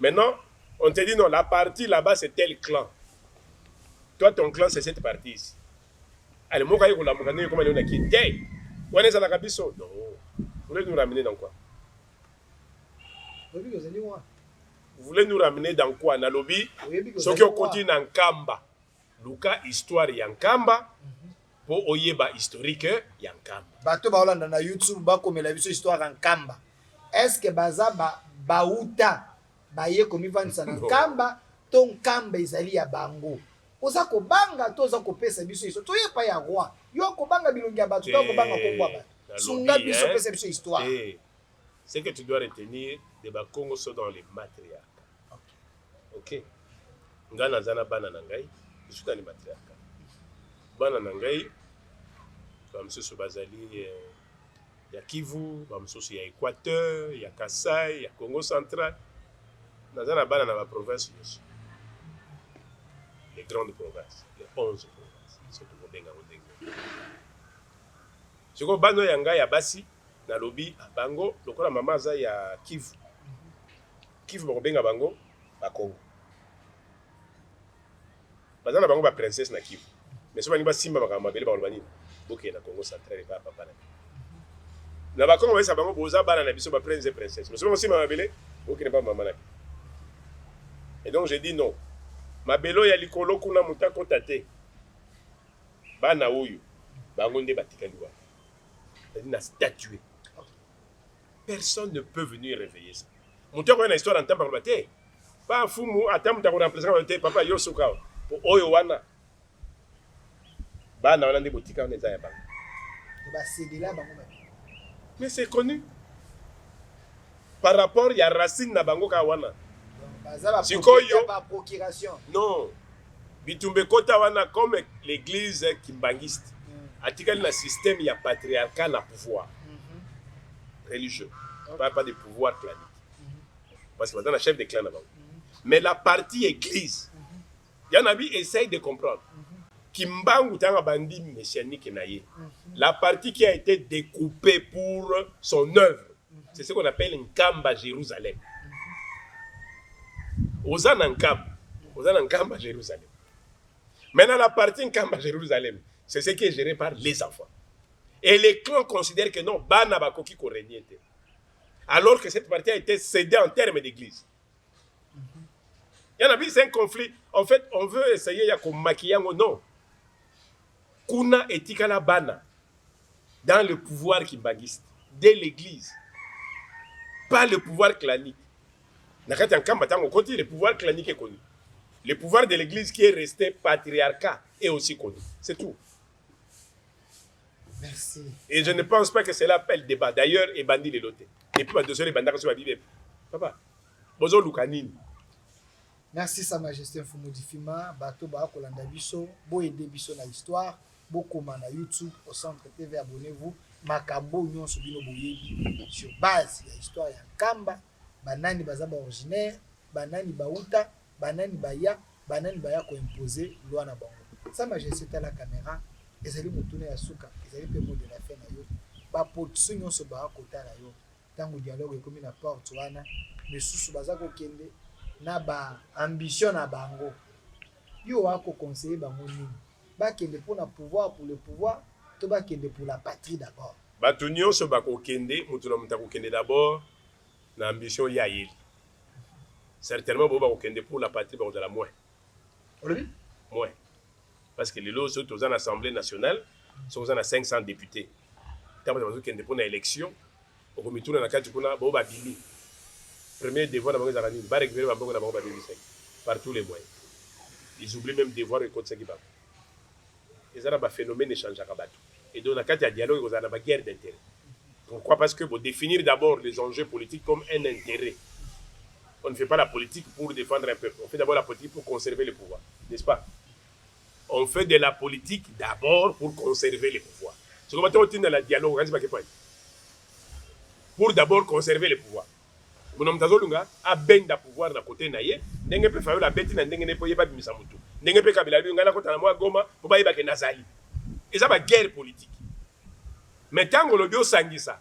maintenant on te dit non la partie là-bas c'est tel clan toi ton clan c'est cette partie ici allez moka ye kolamuka ndenge koma leo na kiti te wana ezalaka biso non vous voulez nous ramener dans quoi vous voulez nous ramener dans quoi na lobi soki okoti na nkamba luka histoire ya nkamba po oyeba historique ya nkamba bato baolanda na YouTube bakomela biso histoire ya nkamba est-ce que baza bauta baye komivandisa na nkamba to nkamba ezali ya bango oza kobanga to oza kopesa biso histo toyepa ya roi yo kobanga bilongi ya bato to kobanga kongwa bato sunga biso pesa biso histoire ce que tu dois retenir de bakongo sont dans les matriarques ok nga nazana bana na ngai biso dans les matriarques bana na ngai bamosusu bazali ya Kivu bamosusu ya Équateur ya Kasai ya Congo central nazana bana na baprovince nyonso les grandes provinces les 11 provinces surtout kobenga ndenge siko bano ya ngai ya basi na lobi bango lokola mama aza ya Kivu bakobenga bango bakongo bazana bango ba princesse na Kivu mais so bani basimba makambo mabele bakoloba nini bokee na Congo central epa papa na bakongo bayesa bango boza bana na biso ba prince et princesse mais so bango simba mabele bokee pa mama na et donc j'ai dit non mabelo ya likolo kuna mutako tate bana oyo bango nde batikali wana c'est une statue personne ne peut venir réveiller ça mutako na histoire en temps par bate pas fumu ata mutako remplacer papa yo suka po oyo wana bana wana nde botika wana eza ya bango basedela bango mais c'est connu par rapport ya racine na bango ka wana sikoyo par procuration non bitumbe kota wana comme l'église kimbangiste atikali na système ya patriarcat na pouvoir religieux pas de pouvoir clanique parce que maintenant chef de clan na bango mais la partie église Yanabi essaye de comprendre Kimbangu tanga bandi messianique na ye la partie qui a été découpée pour son œuvre c'est ce qu'on appelle Nkamba Jérusalem Ozana Nkamba Jérusalem. Maintenant, la partie Nkamba Jérusalem, c'est ce qui est géré par les enfants. Et les clans considèrent que non, Bana Bakoki ko régner. Alors que cette partie a été cédée en termes d'église. Il y en a vu, c'est un conflit. En fait, on veut essayer de maquiller non. Kuna etikala Bana dans le pouvoir kimbangiste, de l'église, pas le pouvoir clanique. Le pouvoir clanique est connu. Le pouvoir de l'église qui est resté patriarcat est aussi connu. C'est tout. Merci. Et je ne pense pas que cela appelle débat. D'ailleurs, et bandit les lotés. Et puis, les bandits sur la Bible. Papa, bozo lukanini. Merci Sa Majesté Mfumu Difima. Bato ba kolanda biso, bo aider biso na histoire, bo koma na YouTube au Centre TV, abonnez-vous. Makambo nyonso bino boyebi sur base ya histoire ya Nkamba. Banani bazaba originaire, banani bauta, banani baya ko imposer loi na bango. Sa Majesté à la caméra, ezali mutune ya suka, ezali pe mot de la fin na yo. Ba potso nyonso ba kota na yo. Tango dialogue ekomi na porte wana, mesusu baza ko kende na ba ambition na bango. Yo wako conseiller bango nini? Ba kende pour na pouvoir pour le pouvoir, to ba kende pour la patrie d'abord. Ba to nyonso ba ko kende, mutuna mutako kende d'abord. L'ambition y a eu. Certainement, on va pour la patrie de la moins. Oui. Moins. Parce que les lots sont aux Assemblée nationale, sont aux 500 députés. Quand on a pour l'élection, on va tourner dans la carte pour la Bobabili. Premier devoir d'abord, on va récupérer la banque d'abord par tous les moyens. Ils oublient même devoir et code qui va. Et ça, un phénomène d'échange à Kabatou. Et donc, la carte de dialogue, on a une guerre d'intérêt. Pourquoi? Parce que pour définir d'abord les enjeux politiques comme un intérêt. On ne fait pas la politique pour défendre un peuple. On fait d'abord la politique pour conserver le pouvoir. N'est-ce pas? on fait de la politique d'abord pour conserver les pouvoirs. C'est comme on dans la dialogue, pour d'abord conserver les pouvoirs. Mon tazolunga a ben da pouvoir na côté na ye ndenge pe fayo la beti na ndenge ne po yeba bimisa mutu ndenge pe kabila lunga na kota na mwa goma po ba yeba ke nazali eza ba guerre politique mais tango lo bio sangisa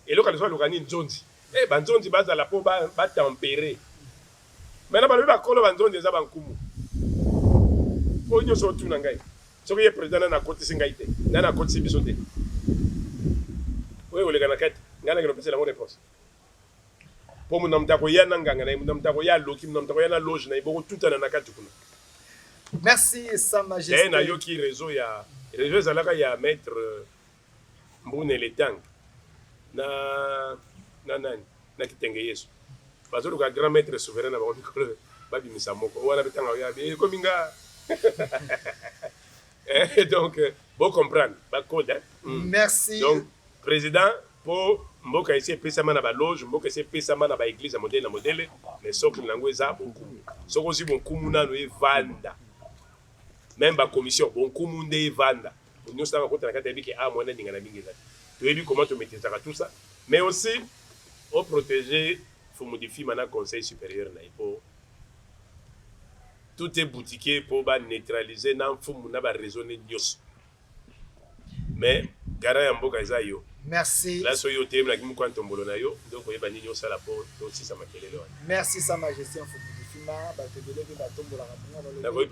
eloka leso lokani nzonzi banzonzi baza la po ba tempérer mais na ba ba kolo banzonzi eza bankumu po nyo so tuna ngai so ke president na koti singaite na koti biso te wewe le kana kat ngana ngelo pesa la mo réponse pour mon homme takoya nanganga na mon homme takoya loki mon homme takoya na loge na iboko tout na nakati kuna. Merci sa majesté. Na yoki réseau ya réseau zalaka ya maître Mbune le Tang na nani na kitenge Yesu. Bazolo ka grand maître souverain na ba mikolo ba bimisa moko wana betanga ya be kominga. Donc bon comprendre ba code. Merci. Donc président pour mboka esi epesama na baloge mboka esi epesama na baeglise ya modele na modele mais soki nango eza bonkumu soki ozwi bonkumu nano evanda même bakommission bonkumu nde evanda nyonso ntango akota na kati yayebi ke mwana ndinga na mingi ezali toyebi comment tomaîtrisaka tout ça mais aussi oprotéger fumudifima na conseil supérieur na ye po tout est boutiqué po baneutraliser na mfumu na baraisonne nyonso mais gara ya mboka eza yo. Merci. Merci Sa Majesté.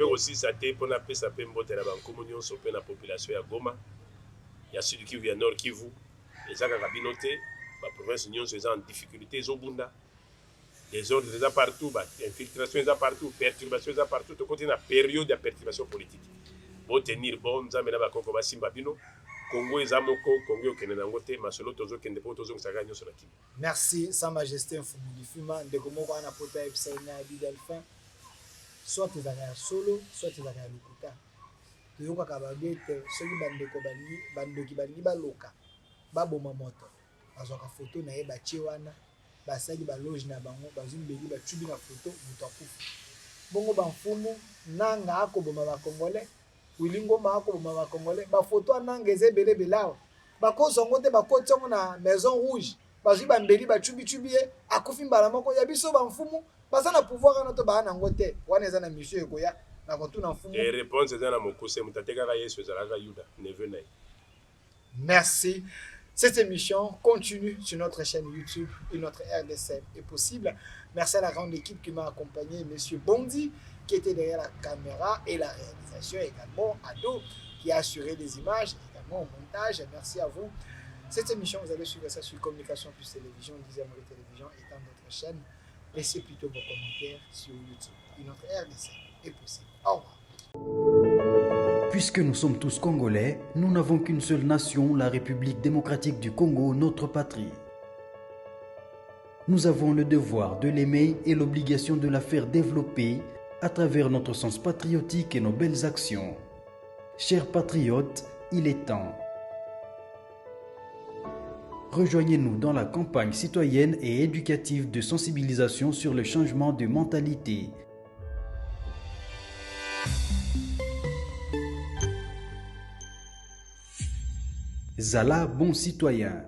aussi ça pour la paix, la population ya Goma. Il y a Sud Kivu, il y a Nord Kivu. Les Agabinoté, la province Union est en difficulté, Zobunda. Les ordres sont partout, infiltration est partout, perturbation est partout. Tout côté la période de perturbation politique. Pour tenir bon, ça mena ba Kongo Simbabino. Congo ezamoko Congo kenenango te masolo tozo kende po tozo kusaka nyoso la Kivu. Merci Sa Majesté Mfumulifima ndeko moko ana pota ebisana Bidelphin soit ezaka solo soit ezaka lukuta toyoka ka babete soki bandeko bandoki bali baloka baboma moto bazwaka photo na ye batie wana basali baloge na bango bazumbeli bachubi na photo mutu akufa bongo bamfumu nanga akoboma bakongole wilingo mako boma congolais ba photo ananga ezebele belawa ba kozongo te ba kotongo na maison rouge bazwi bambeli ba chubi akufi mbala moko ya biso ba mfumu baza na pouvoir na to ba na ngote wana eza na mission ekoya na kotuna mfumu et réponse eza na mokuse mutateka ka Yesu ezalaka Yuda neveu na. Merci. Cette émission continue sur notre chaîne YouTube et notre RDC est possible. Merci à la grande équipe qui m'a accompagné, Monsieur Bondi, qui était derrière la caméra et la réalisation, également Ado, qui a assuré les images, également au montage. Merci à vous. Cette émission, vous allez suivre ça sur Communication Plus Télévision, 10e télévision étant notre chaîne. Laissez plutôt vos commentaires sur YouTube. Et notre RDC est possible. Au revoir. Puisque nous sommes tous Congolais, nous n'avons qu'une seule nation, la République démocratique du Congo, notre patrie. Nous avons le devoir de l'aimer et l'obligation de la faire développer à travers notre sens patriotique et nos belles actions. Chers patriotes, il est temps. Rejoignez-nous dans la campagne citoyenne et éducative de sensibilisation sur le changement de mentalité. Zala bon citoyen.